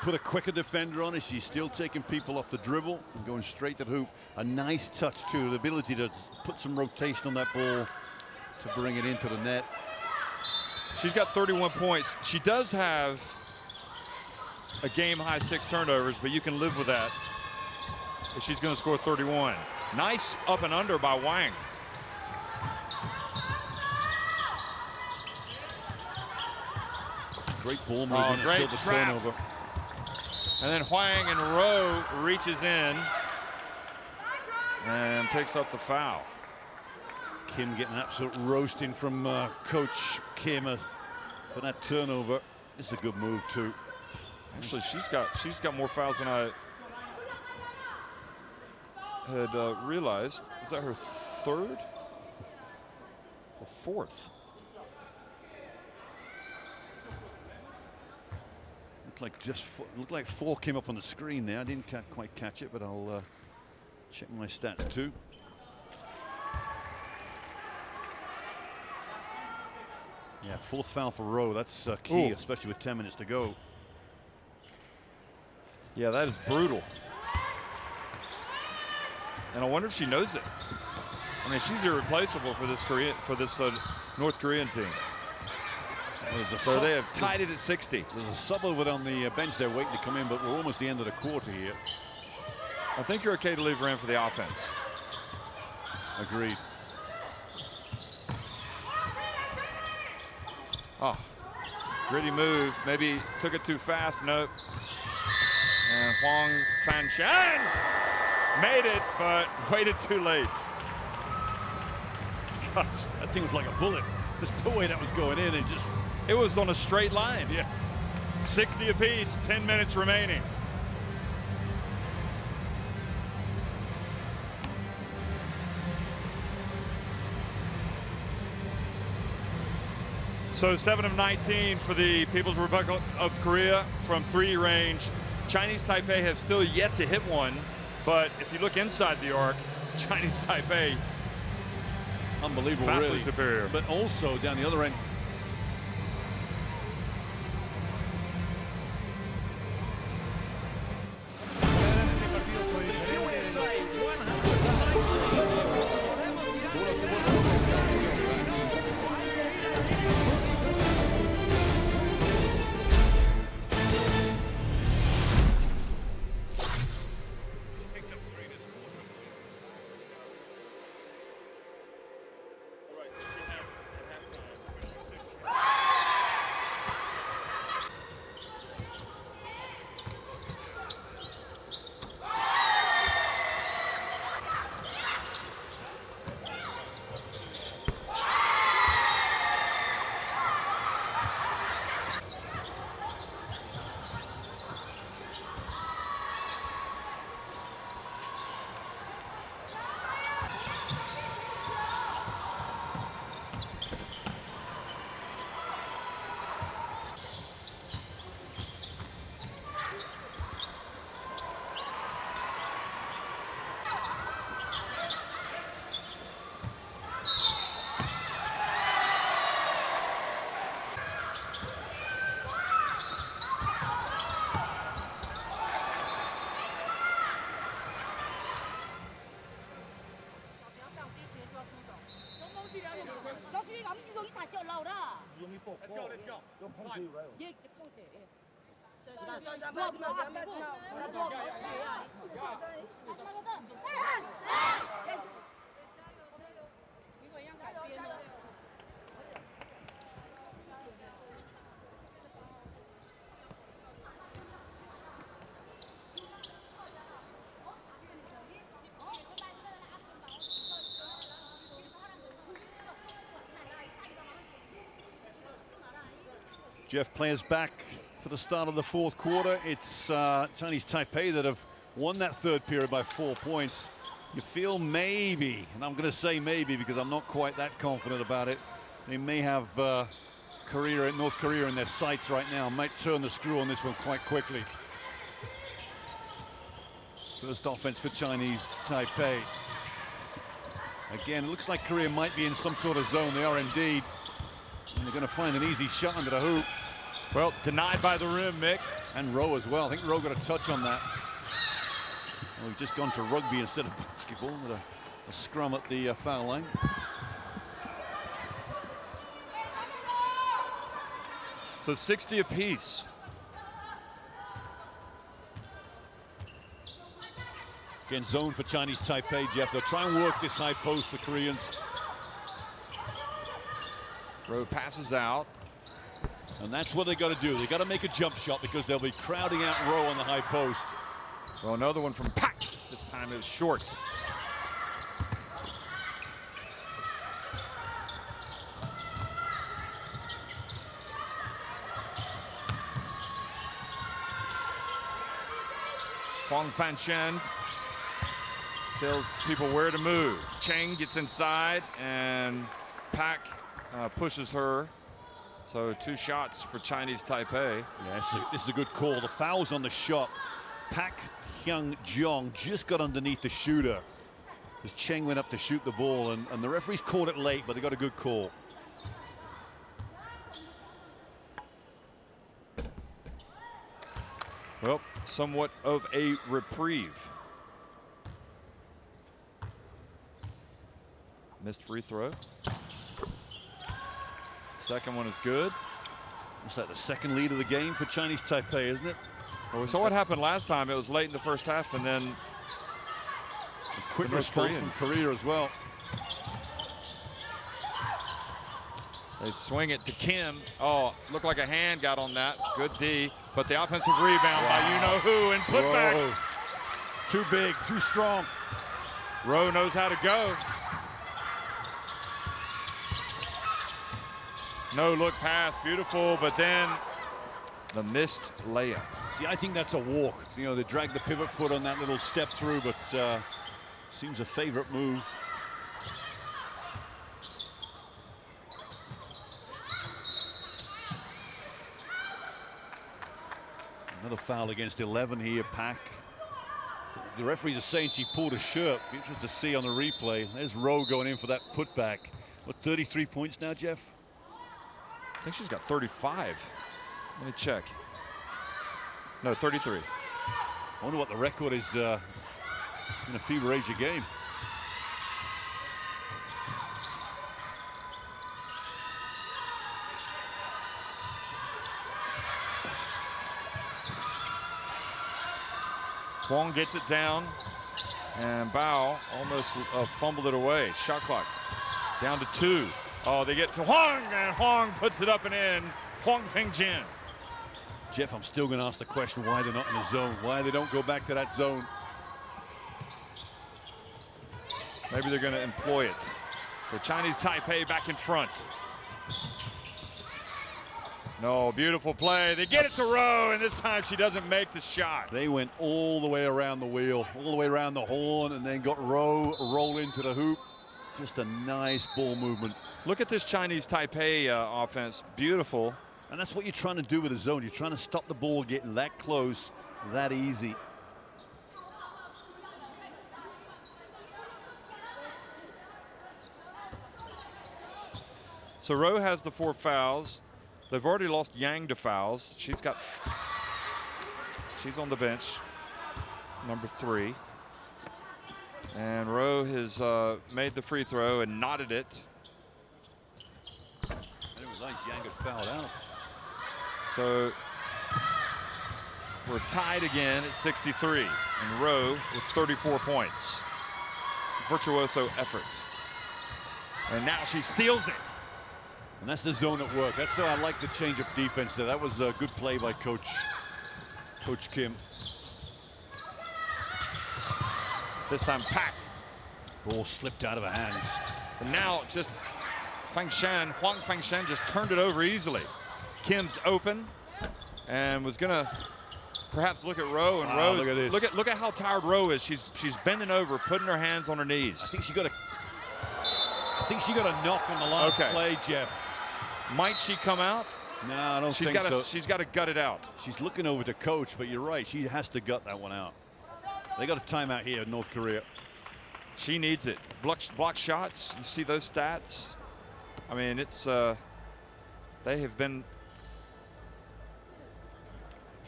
put a quicker defender on her, she's still taking people off the dribble and going straight to the hoop. A nice touch too, the ability to put some rotation on that ball to bring it into the net. She's got 31 points. She does have a game-high 6 turnovers, but you can live with that if she's going to score 31. Nice up and under by Wang. Great ball movement until the turnover. And then Huang and Rowe reaches in and picks up the foul. Kim getting an absolute roasting from Coach Kim for that turnover. This is a good move too. Actually, she's got more fouls than I had realized. Is that her 3rd or 4th? Looked like 4 came up on the screen there. I didn't quite catch it, but I'll check my stats too. Yeah, 4th foul for Rowe. That's key, especially with 10 minutes to go. Yeah, that is brutal. And I wonder if she knows it. I mean, she's irreplaceable for this North Korean team. So they have tied it at 60. There's a sub over on the bench there waiting to come in, but we're almost the end of the quarter here. I think you're okay to leave her in for the offense. Agreed. Oh, gritty move. Maybe took it too fast. Nope. And Huang Fanshan made it, but waited too late. Gosh, that thing was like a bullet. Just the way that was going in, it was on a straight line. Yeah. 60 apiece, 10 minutes remaining. So 7 of 19 for the People's Republic of Korea from 3 range. Chinese Taipei have still yet to hit one, but if you look inside the arc, Chinese Taipei, unbelievable, vastly really superior. But also down the other end, Jeff, players back for the start of the 4th quarter. It's Chinese Taipei that have won that 3rd period by 4 points. You feel maybe, and I'm going to say maybe because I'm not quite that confident about it, they may have North Korea in their sights right now. Might turn the screw on this one quite quickly. First offense for Chinese Taipei. Again, it looks like Korea might be in some sort of zone. They are indeed. And they're going to find an easy shot under the hoop. Well, denied by the rim, Mick. And Rowe as well. I think Rowe got a touch on that. Well, we've just gone to rugby instead of basketball with a scrum at the foul line. So 60 apiece. Again, zone for Chinese Taipei, Jeff. They'll try and work this high post for Koreans. Rowe passes out. And that's what they got to do. They got to make a jump shot because they'll be crowding out Rowe on the high post. Well, another one from Pak. This time is short. Huang Fanshen tells people where to move. Cheng gets inside and Pak pushes her. So 2 shots for Chinese Taipei. Yeah, this is a good call. The foul's on the shot. Pak Hyung-jong just got underneath the shooter as Cheng went up to shoot the ball, and the referees called it late, but they got a good call. Well, somewhat of a reprieve. Missed free throw. Second one is good. It's like the second lead of the game for Chinese Taipei, isn't it? Well, we saw what happened last time. It was late in the first half, and then a quick response from Korea as well. They swing it to Kim. Oh, looked like a hand got on that. Good D. But the offensive rebound by you-know-who and putback. Whoa. Too big, too strong. Rowe knows how to go. No look pass, beautiful, but then the missed layup. See, I think that's a walk. You know, they dragged the pivot foot on that little step through, but seems a favorite move. Another foul against 11 here, Pak. The referees are saying she pulled a shirt. Be interesting to see on the replay. There's Rowe going in for that putback. What, 33 points now, Jeff? I think she's got 35. Let me check. No, 33. I wonder what the record is in a Fiba Asia game. Huang gets it down, and Bao almost fumbled it away. Shot clock down to 2. Oh, they get to Huang, and Huang puts it up and in. Huang Pingjin. Jeff, I'm still going to ask the question why they're not in the zone, why they don't go back to that zone. Maybe they're going to employ it. So Chinese Taipei back in front. No, beautiful play. They get it to Rowe, and this time she doesn't make the shot. They went all the way around the wheel, all the way around the horn, and then got Rowe roll into the hoop. Just a nice ball movement. Look at this Chinese Taipei offense. Beautiful. And that's what you're trying to do with a zone. You're trying to stop the ball getting that close, that easy. So Rowe has the 4 fouls. They've already lost Yang to fouls. She's on the bench, number 3. And Rowe has made the free throw and knotted it. And it was nice. Yang got fouled out. So we're tied again at 63, and Rowe with 34 points. Virtuoso effort. And now she steals it. And that's the zone at work. That's why I like the change of defense there. That was a good play by Coach Kim. This time Pak. Ball slipped out of her hands. And now just Huang Fangshan just turned it over easily. Kim's open and was gonna perhaps look at Rowe, and wow, look at how tired Rowe is. She's bending over, putting her hands on her knees. I think she got a knock on the last play, Jeff. Might she come out? No, I don't think so. She's got to gut it out. She's looking over to coach, but you're right. She has to gut that one out. They got a timeout here in North Korea. She needs it. Block shots. You see those stats? I mean, it's They have been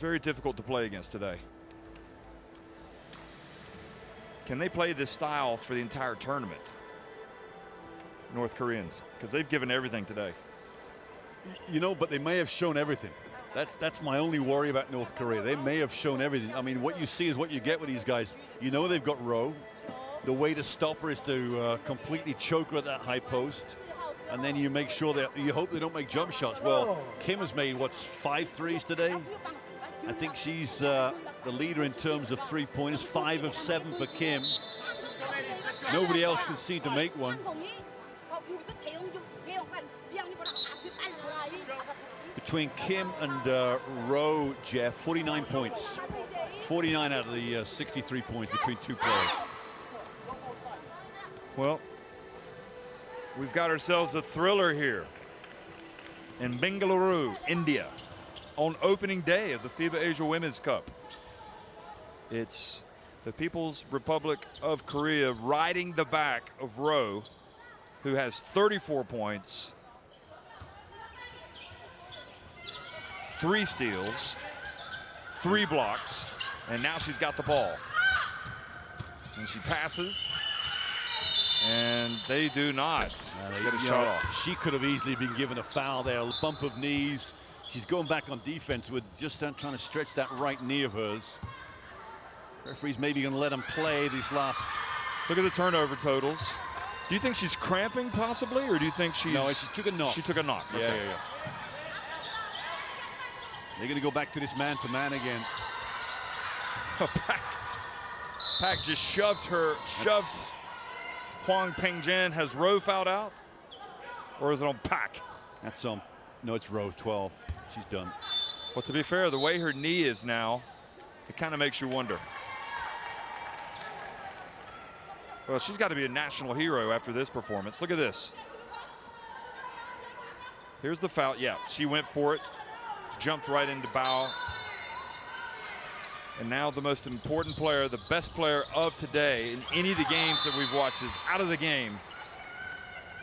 very difficult to play against today. Can they play this style for the entire tournament? North Koreans, because they've given everything today. You know, but they may have shown everything. That's my only worry about North Korea. They may have shown everything. I mean, what you see is what you get with these guys. You know they've got Rowe. The way to stop her is to completely choke her at that high post. And then you make sure that you hope they don't make jump shots. Well, Kim has made, what, 5 threes today? I think she's the leader in terms of 3-pointers, 5 of 7 for Kim. Nobody else can seem to make one. Between Kim and Rowe, Jeff, 49 points. 49 out of the 63 points between two players. Well, we've got ourselves a thriller here in Bengaluru, India, on opening day of the FIBA Asia Women's Cup. It's the People's Republic of Korea riding the back of Rowe, who has 34 points, 3 steals, 3 blocks, and now she's got the ball. And she passes, and they do not get a shot off. She could have easily been given a foul there, a bump of knees. She's going back on defense with just trying to stretch that right knee of hers. Referee's maybe going to let them play these last. Look at the turnover totals. Do you think she's cramping possibly, or do you think she's... No, she took a knock. She took a knock. Yeah, okay. yeah. They're going to go back to this man-to-man again. Pak just shoved Huang Pingjian. Has Rowe fouled out? Or is it on Pak? That's no, it's Rowe, 12. She's done. Well, to be fair, the way her knee is now, it kind of makes you wonder. Well, she's got to be a national hero after this performance. Look at this. Here's the foul. Yeah, she went for it, jumped right into Bao. And now the most important player, the best player of today in any of the games that we've watched, is out of the game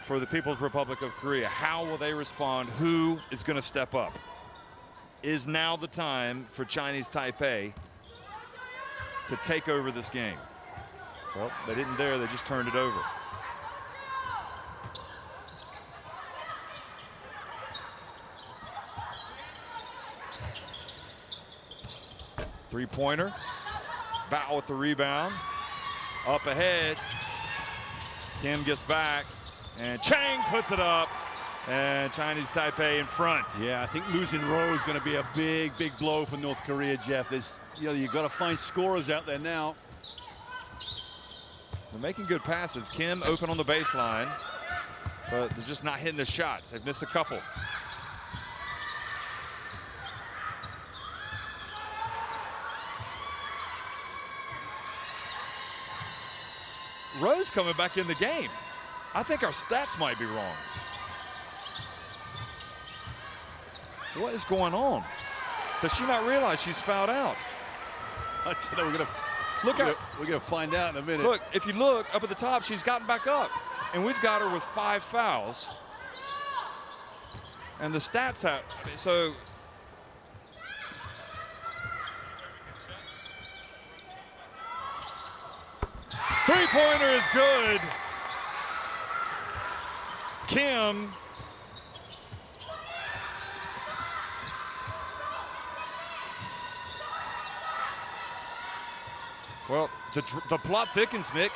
for the People's Republic of Korea. How will they respond? Who is going to step up? Is now the time for Chinese Taipei to take over this game? Well, they didn't dare, they just turned it over. Three-pointer. Bao with the rebound. Up ahead. Kim gets back. And Chang puts it up. And Chinese Taipei in front. Yeah, I think losing Rowe is going to be a big, big blow for North Korea, Jeff. You've got to find scorers out there now. They're making good passes. Kim open on the baseline, but they're just not hitting the shots. They've missed a couple. Rowe's coming back in the game. I think our stats might be wrong. What is going on? Does she not realize she's fouled out? We're gonna find out in a minute. Look, if you look up at the top, she's gotten back up, and we've got her with 5 fouls. And the stats have, so. Three-pointer is good. Kim. Well, the plot thickens, Mick.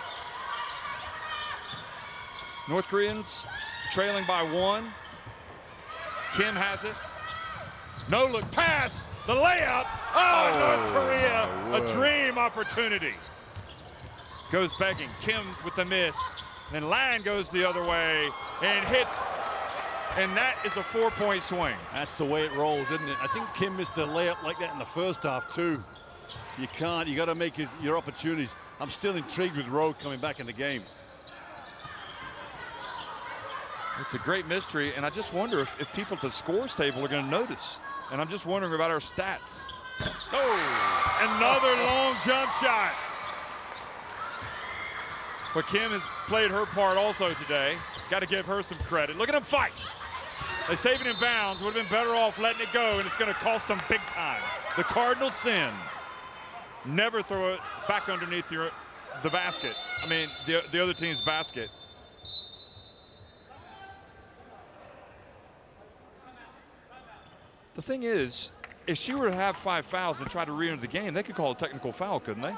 North Koreans trailing by 1. Kim has it. No look pass. The layup. Oh, North Korea, a dream opportunity. Goes begging. Kim with the miss. Then Lan goes the other way and hits. And that is a 4-point swing. That's the way it rolls, isn't it? I think Kim missed a layup like that in the first half, too. You can't. You got to make your opportunities. I'm still intrigued with Rowe coming back in the game. It's a great mystery, and I just wonder if people at the scores table are going to notice. And I'm just wondering about our stats. Oh, another long jump shot. But Kim has played her part also today. Got to give her some credit. Look at him fight. They save it in bounds. Would have been better off letting it go, and it's going to cost them big time. The cardinal sin. Never throw it back underneath the basket. I mean, the other team's basket. The thing is, if she were to have 5 fouls and try to re-enter the game, they could call a technical foul, couldn't they?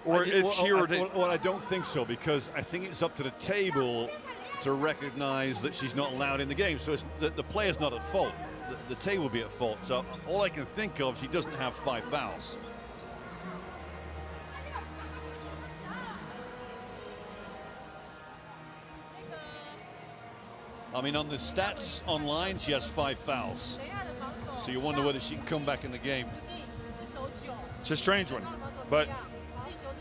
Or if she were to... Well, I don't think so, because I think it's up to the table to recognize that she's not allowed in the game. So it's, the player's not at fault. The table will be at fault. So all I can think of, she doesn't have 5 fouls. I mean, on the stats online, she has 5 fouls. So you wonder whether she can come back in the game. It's a strange one, but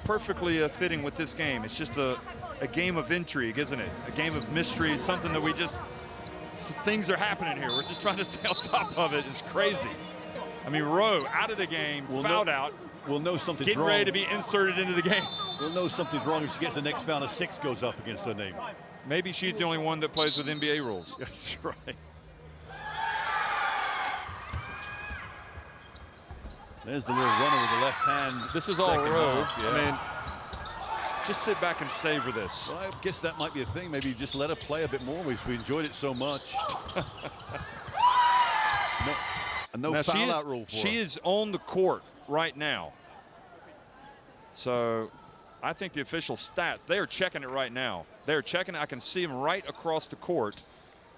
perfectly fitting with this game. It's just a game of intrigue, isn't it? A game of mystery, something that we just, things are happening here. We're just trying to stay on top of it. It's crazy. I mean, Rowe out of the game, fouled out. We'll know something's getting wrong. Ready to be inserted into the game. We'll know something's wrong if she gets the next foul and a 6 goes up against her name. Maybe she's the only one that plays with NBA rules. That's right. There's the little runner with the left hand. This is all Rowe. Yeah. I mean, just sit back and savor this. Well, I guess that might be a thing. Maybe just let her play a bit more. We enjoyed it so much. No foul out rule for her. She is on the court right now. So I think the official stats, they are checking it right now. They're checking it. I can see them right across the court.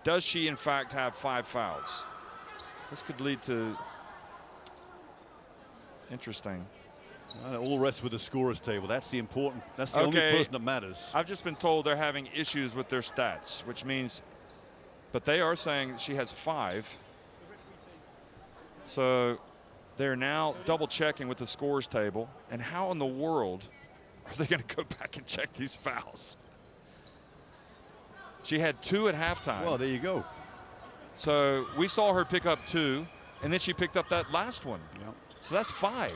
Does she, in fact, have 5 fouls? This could lead to... Interesting. All rests with the scorer's table. That's the important. That's the only person that matters. I've just been told they're having issues with their stats, which means, but they are saying she has 5. So they're now double checking with the scores table. And how in the world are they going to go back and check these fouls? She had 2 at halftime. Well, there you go. So we saw her pick up 2, and then she picked up that last one. Yep. So that's 5.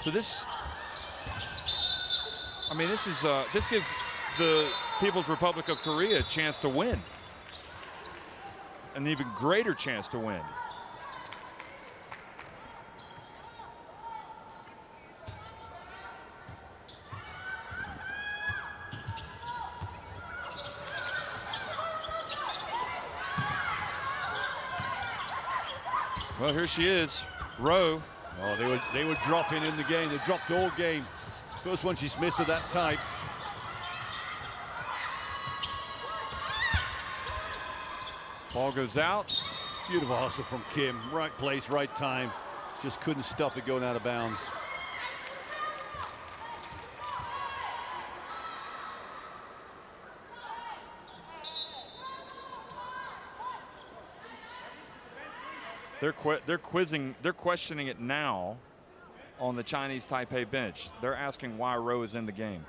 So this, I mean, this is this gives the People's Republic of Korea a chance to win, an even greater chance to win. Well, here she is, Rowe. Oh, they were dropping in the game. They dropped all game. First one she's missed of that type. Ball goes out. Beautiful hustle from Kim. Right place, right time. Just couldn't stop it going out of bounds. They're questioning it now on the Chinese Taipei bench. They're asking why Rowe is in the game.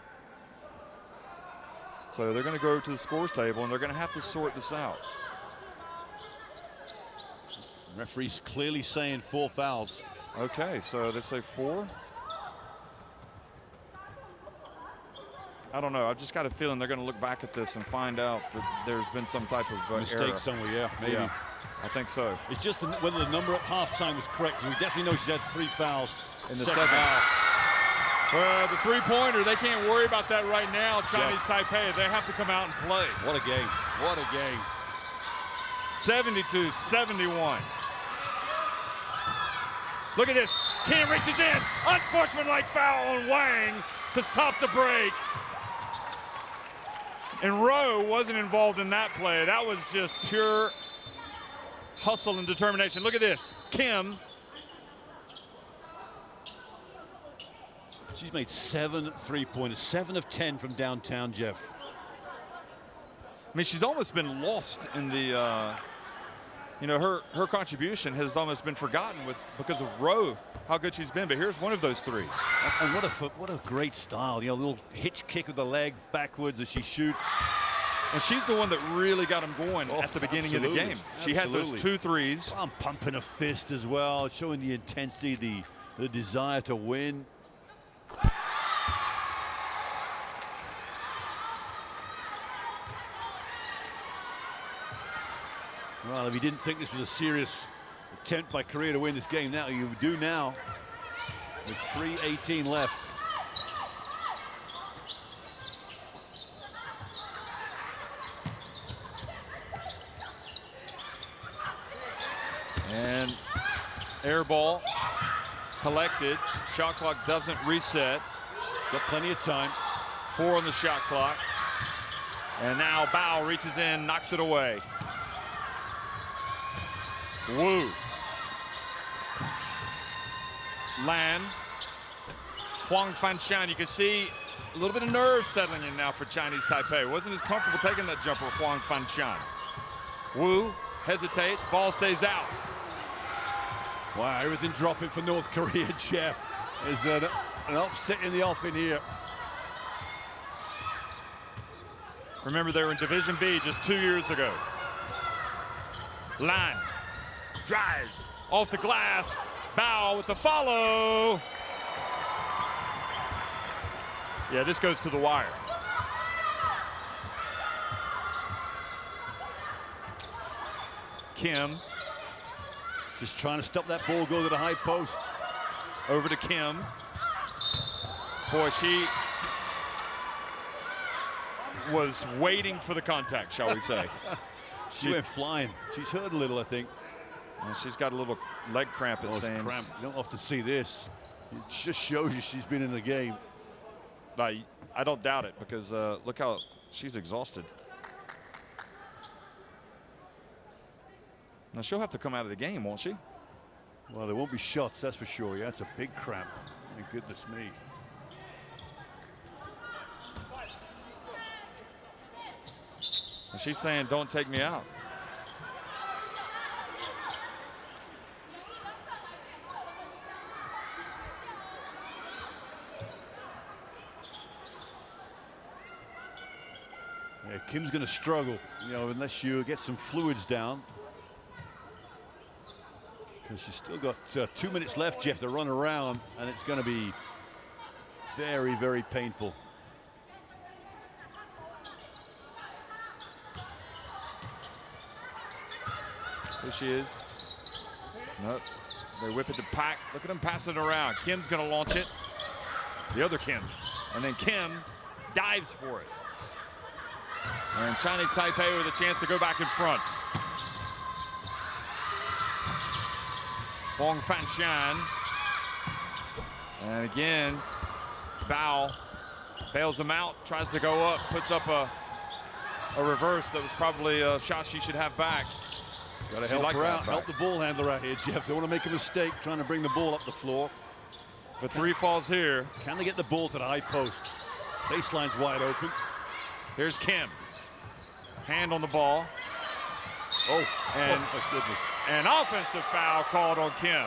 So they're going to go to the scores table and they're going to have to sort this out. Referee's clearly saying 4 fouls. Okay, so they say 4. I don't know. I've just got a feeling they're going to look back at this and find out that there's been some type of mistake error somewhere. Yeah, maybe. Yeah, I think so. It's just whether the number at halftime was correct. We definitely know she's had 3 fouls in the second half. Well, the 3-pointer, they can't worry about that right now. Chinese Taipei, they have to come out and play. What a game. What a game. 72-71. Look at this. Kim reaches in. Unsportsmanlike foul on Wang to stop the break. And Rowe wasn't involved in that play. That was just pure hustle and determination. Look at this. Kim. She's made 7 3-pointers, 7 of 10 from downtown, Jeff. I mean, she's almost been lost in the, you know, her contribution has almost been forgotten because of Rowe, how good she's been. But here's one of those 3s. And what a great style. You know, a little hitch kick with the leg backwards as she shoots. And she's the one that really got them going at the beginning of the game. She had those 2 3s. Well, I'm pumping a fist as well, showing the intensity, the desire to win. Well, if you didn't think this was a serious attempt by Korea to win this game, now you do now, with 3:18 left. And air ball collected. Shot clock doesn't reset. Got plenty of time. 4 on the shot clock. And now Bao reaches in, knocks it away. Wu. Lan. Huang Fanshan. You can see a little bit of nerve settling in now for Chinese Taipei. Wasn't as comfortable taking that jumper, Huang Fanshan. Wu hesitates, ball stays out. Wow, everything dropping for North Korea, Jeff. There's an upset in the offing here. Remember, they were in Division B just 2 years ago. Lan drives off the glass. Bao with the follow. Yeah, this goes to the wire. Kim. Just trying to stop that ball go to the high post. Over to Kim. Boy, she was waiting for the contact, shall we say. She went flying. She's hurt a little, I think. And she's got a little leg cramp, it seems. Cramp. You don't often see this. It just shows you she's been in the game. I don't doubt it, because look how she's exhausted. Now she'll have to come out of the game, won't she? Well, there won't be shots, that's for sure. Yeah, it's a big cramp. My goodness me. And she's saying, don't take me out. Yeah, Kim's going to struggle, you know, unless you get some fluids down. Because she's still got 2 minutes left, Jeff, to run around, and it's going to be very, very painful. Here she is. Nope. They whip it to Pak. Look at him passing it around. Kim's going to launch it. The other Kim. And then Kim dives for it. And Chinese Taipei with a chance to go back in front. Huang Fanshan. And again, Bao bails him out, tries to go up, puts up a reverse that was probably a shot she should have back. Got to help her out, help the ball handler out here, Jeff. Don't want to make a mistake trying to bring the ball up the floor. The 3 falls here. Can they get the ball to the high post? Baseline's wide open. Here's Kim. Hand on the ball. Oh, and my goodness. An offensive foul called on Kim.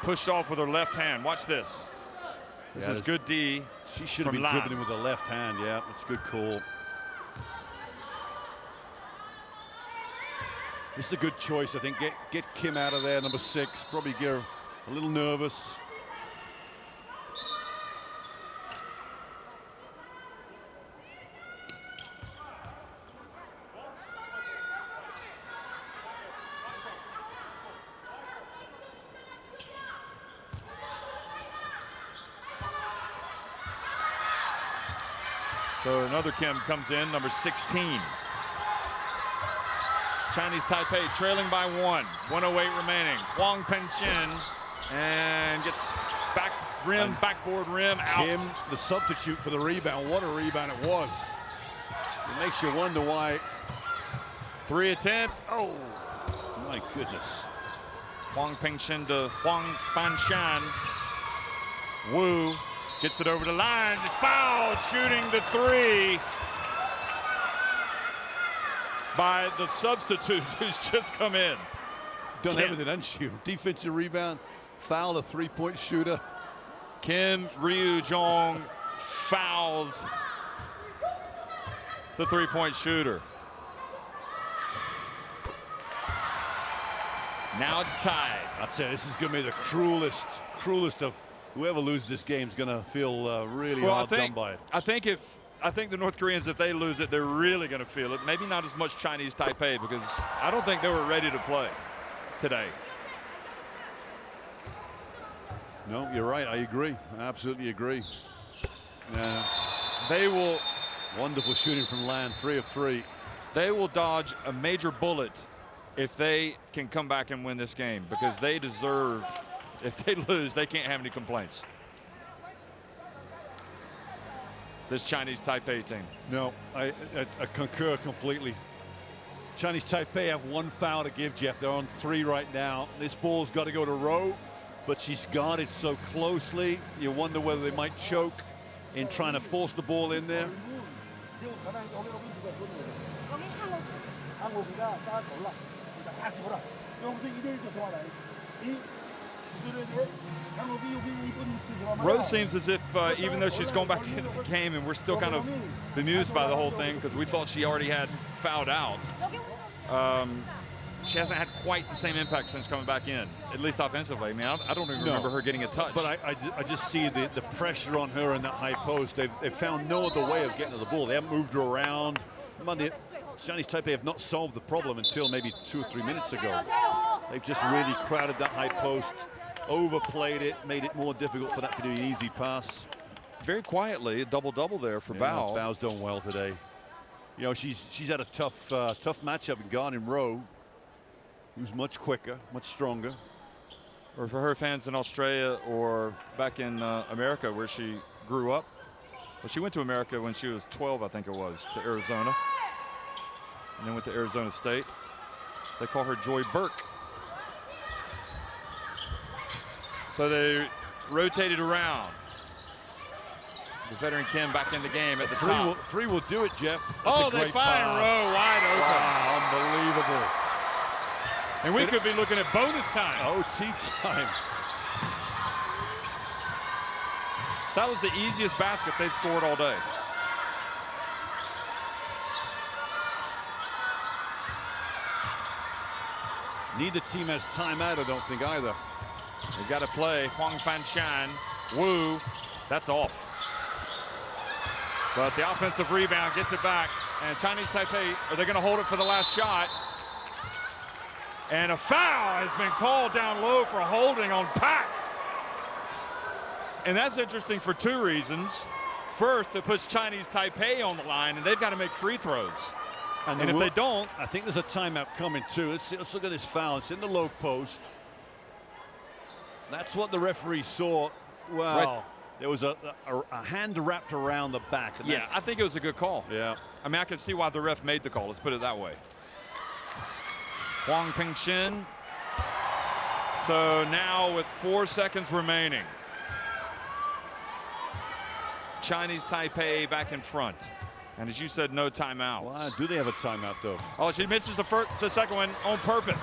Pushed off with her left hand. Watch this. This is good D. She should have been dribbling with her left hand. Yeah, that's a good call. This is a good choice, I think. Get Kim out of there, number 6. Probably get her a little nervous. So another Kim comes in, number 16. Chinese Taipei trailing by 1. 1:08 remaining. Huang Penchin and gets back rim, backboard rim out. Kim, the substitute for the rebound. What a rebound it was. It makes you wonder why. 3 attempt. Oh, my goodness. Huang Penchin to Huang Fanshan. Wu gets it over the line. Foul, shooting the 3 by the substitute who's just come in. Done everything, hasn't you? Defensive rebound, foul, a 3-point shooter. Kim Ryu-jong fouls the 3-point shooter. Now it's tied. I'll tell you, this is going to be the cruelest of whoever loses this game is going to feel really hard done by it. I think if I think the North Koreans, if they lose it, they're really going to feel it. Maybe not as much Chinese Taipei, because I don't think they were ready to play today. No, you're right. I agree. I absolutely agree. They will. Wonderful shooting from Land, 3 of 3. They will dodge a major bullet if they can come back and win this game, because they deserve. If they lose, they can't have any complaints. This Chinese Taipei team. No, I concur completely. Chinese Taipei have 1 foul to give, Jeff. They're on 3 right now. This ball's got to go to Rowe, but she's guarded so closely. You wonder whether they might choke in trying to force the ball in there. Rose seems as if, even though she's going back into the game, and we're still kind of bemused by the whole thing because we thought she already had fouled out, she hasn't had quite the same impact since coming back in, at least offensively. I mean, I don't even remember her getting a touch. But I just see the pressure on her in that high post. They've found no other way of getting to the ball. They haven't moved her around. Chinese Taipei have not solved the problem until maybe 2 or 3 minutes ago. They've just really crowded that high post, overplayed it, made it more difficult for that to be an easy pass. Very quietly, a double-double there for Bao. Bao's done well today. You know, she's had a tough matchup in Garden Row, who's much quicker, much stronger. Or for her fans in Australia or back in America where she grew up. Well, she went to America when she was 12, I think it was, to Arizona. And then went to Arizona State. They call her Joy Burke. So they rotated around. The veteran Kim back in the game at the top. Three will do it, Jeff. Oh, they find Rowe wide open. Wow, unbelievable. And we could be looking at bonus time. OT time. That was the easiest basket they've scored all day. Neither team has timeout, I don't think, either. They've got to play. Huang Fanshan, Wu, that's off. But the offensive rebound gets it back. And Chinese Taipei, are they going to hold it for the last shot? And a foul has been called down low for holding on Pak. And that's interesting for 2 reasons. First, it puts Chinese Taipei on the line, and they've got to make free throws. And if they don't, I think there's a timeout coming too. Let's look at this foul. It's in the low post. That's what the referee saw. Wow. Right. There was a hand wrapped around the back. Yeah, I think it was a good call. Yeah. I mean, I can see why the ref made the call. Let's put it that way. Huang Pingxin. So now with 4 seconds remaining, Chinese Taipei back in front. And as you said, no timeouts. Why do they have a timeout, though? Oh, she misses the second one on purpose.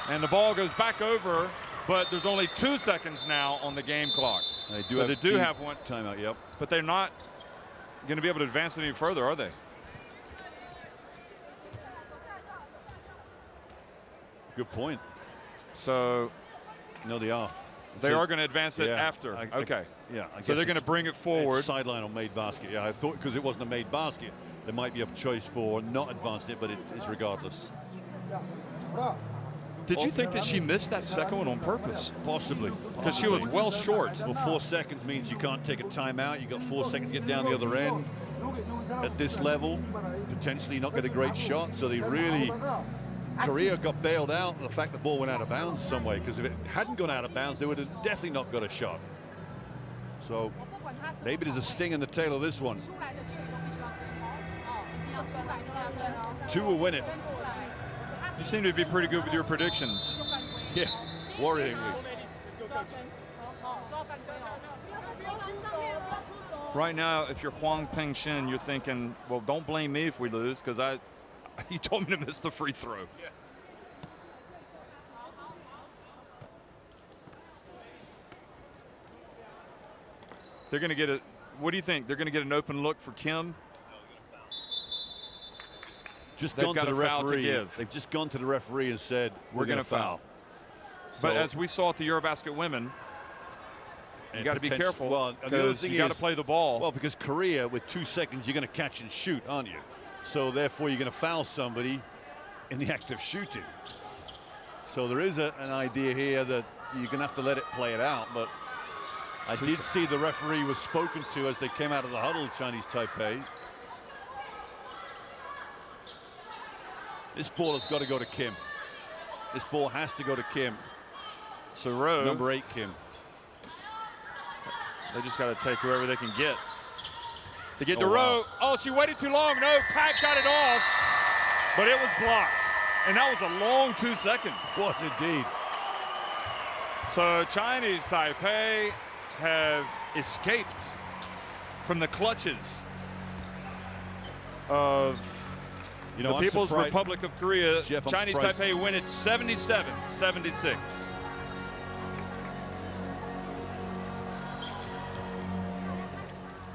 And the ball goes back over, but there's only 2 seconds now on the game clock. They do have one timeout, yep. But they're not going to be able to advance any further, are they? Good point. So, no, they are. They are going to advance it after. Okay. So they're going to bring it forward. Sideline on made basket. Yeah, I thought because it wasn't a made basket, there might be a choice for not advancing it, but it's regardless. Did you think that she missed that second one on purpose? Possibly. Because she was well short. Well, 4 seconds means you can't take a timeout. You've got 4 seconds to get down the other end. At this level, potentially not get a great shot. So they really, Korea got bailed out of the fact the ball went out of bounds some way. Because if it hadn't gone out of bounds, they would have definitely not got a shot. So maybe there's a sting in the tail of this one. 2 will win it. You seem to be pretty good with your predictions. Yeah, worryingly. Right now, if you're Huang Pingxin, you're thinking, well, don't blame me if we lose, because you told me to miss the free throw. Yeah. They're going to get what do you think? They're going to get an open look for Kim? They've got a foul to give. They've just gone to the referee and said, we're going to foul. But as we saw at the Eurobasket women, You got to be careful. Well, because you got to play the ball. Well, because Korea, with 2 seconds, you're going to catch and shoot, aren't you? So therefore, you're going to foul somebody in the act of shooting. So there is an idea here that you're going to have to let it play it out. But I did see the referee was spoken to as they came out of the huddle, Chinese Taipei. This ball has got to go to Kim. This ball has to go to Kim. So Rowe, number 8, Kim. They just got to take whoever they can get. To get to Rowe. Oh, she waited too long. No, Pat got it off, but it was blocked. And that was a long 2 seconds. What indeed. So Chinese Taipei have escaped from the clutches of the People's Republic of Korea. Jeff, Chinese Taipei win it 77-76.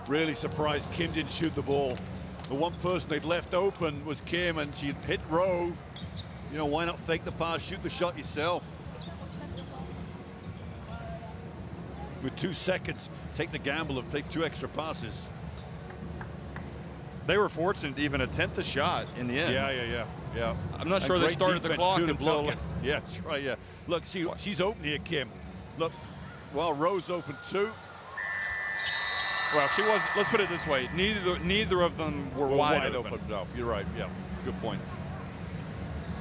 Really surprised Kim didn't shoot the ball. The one person they'd left open was Kim, and she hit Rowe. You know, why not fake the pass, shoot the shot yourself? With 2 seconds, take the gamble of take 2 extra passes. They were fortunate to even attempt the shot in the end. Yeah. I'm not sure they started the clock until. Yeah, that's right. Yeah. Look, she's open here, Kim. Look, well, Rowe's open too. Well, she was. Let's put it this way: neither of them were wide open. No, you're right. Yeah, good point.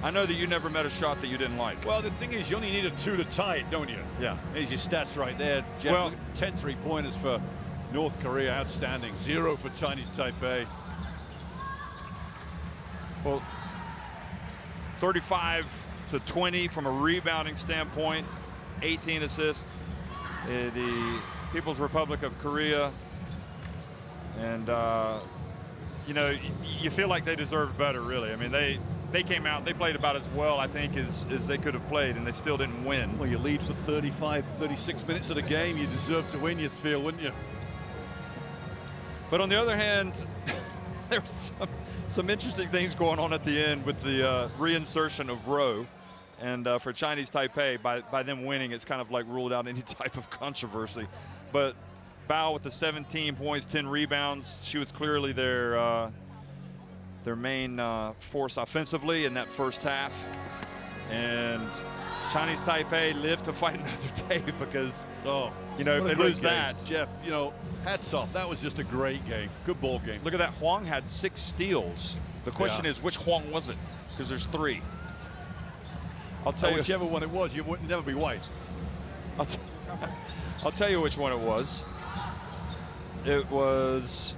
I know that you never met a shot that you didn't like. Well, the thing is, you only need a 2 to tie it, don't you? Yeah. There's your stats right there, Jeff. Well, 10 3-pointers for North Korea, outstanding. 0 for Chinese Taipei. Well, 35 to 20 from a rebounding standpoint, 18 assists. The People's Republic of Korea, and you know, you feel like they deserved better, really. I mean, they came out, they played about as well, I think, as they could have played, and they still didn't win. Well, you lead for 35, 36 minutes of the game. You deserve to win, you'd feel, wouldn't you? But on the other hand, there was some interesting things going on at the end with the reinsertion of Rowe. And for Chinese Taipei, by them winning, it's kind of like ruled out any type of controversy. But Bao with the 17 points, 10 rebounds. She was clearly their main force offensively in that first half. And Chinese Taipei lived to fight another day because, you know, if they lose that. Jeff, you know, hats off. That was just a great game. Good ball game. Look at that. Huang had 6 steals. The question is, which Huang was it? Because there's 3. I'll tell you. Whichever one it was, you would never be white. I'll tell you which one it was. It was.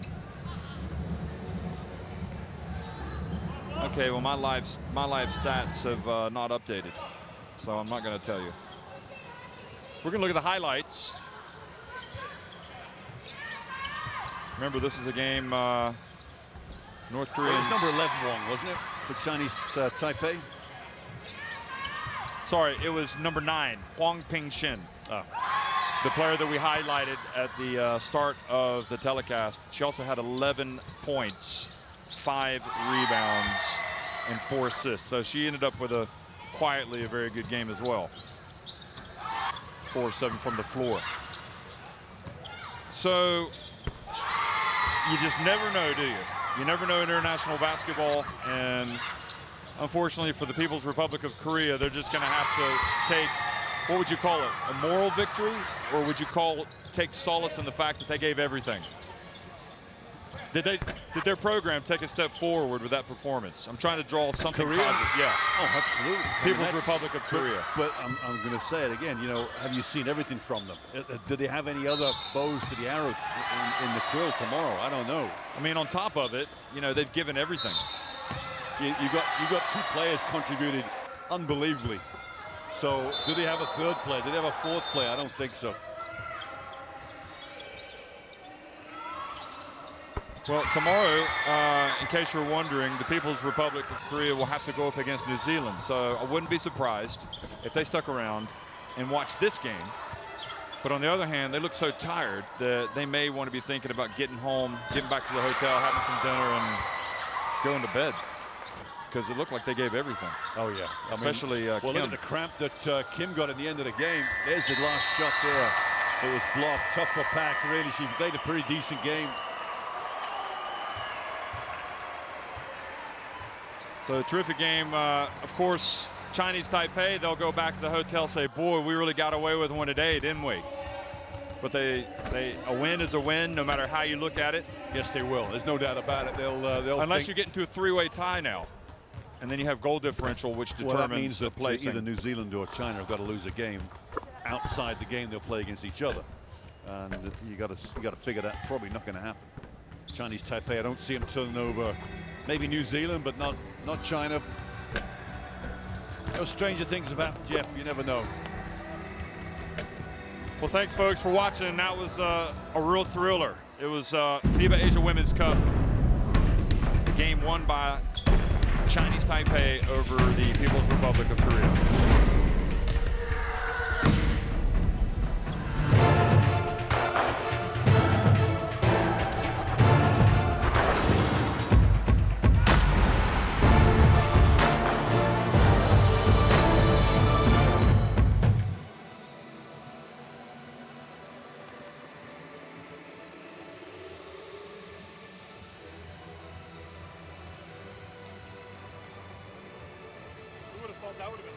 Okay, well, my live stats have not updated, so I'm not going to tell you. We're going to look at the highlights. Remember, this is a game. North Korea. It was number 11 Wong, wasn't it, for Chinese Taipei? Sorry, it was number 9, Huang Pingxin. The player that we highlighted at the start of the telecast. She also had 11 points, 5 rebounds, and 4 assists. So she ended up with quietly a very good game as well. 4 of 7 from the floor. So you just never know, do you? You never know international basketball, and unfortunately for the People's Republic of Korea, they're just going to have to take, what would you call it, a moral victory? Or would you take solace in the fact that they gave everything? Did their program take a step forward with that performance? I'm trying to draw something Korea? positive. Yeah. Oh, absolutely. People's Republic of Korea. But I'm going to say it again, you know, have you seen everything from them? Do they have any other bows to the arrow in the quill tomorrow? I don't know. I mean, on top of it, you know, they've given everything. You got 2 players contributed unbelievably. So do they have a 3rd player? Do they have a 4th player? I don't think so. Well, tomorrow, in case you're wondering, the People's Republic of Korea will have to go up against New Zealand. So I wouldn't be surprised if they stuck around and watched this game. But on the other hand, they look so tired that they may want to be thinking about getting home, getting back to the hotel, having some dinner, and going to bed. Because it looked like they gave everything. Oh, yeah. Especially well, Kim. look at the cramp that Kim got at the end of the game. There's the last shot there. It was blocked, tough for Pak, really. She played a pretty decent game. So a terrific game. Of course, Chinese Taipei, they'll go back to the hotel, say, boy, we really got away with one today, didn't we? But a win is a win, no matter how you look at it. Yes, they will. There's no doubt about it. They'll unless you get into a three-way tie now, and then you have goal differential, which determines that means the that placing. either New Zealand or China have got to lose a game. Outside the game, they'll play against each other, and you got to figure that probably not going to happen. Chinese Taipei, I don't see them turning over. Maybe New Zealand, but not China. No stranger things have happened, Jeff. You never know. Well, thanks, folks, for watching. That was a real thriller. It was FIBA Asia Women's Cup. Game won by Chinese Taipei over the People's Republic of Korea. That would have been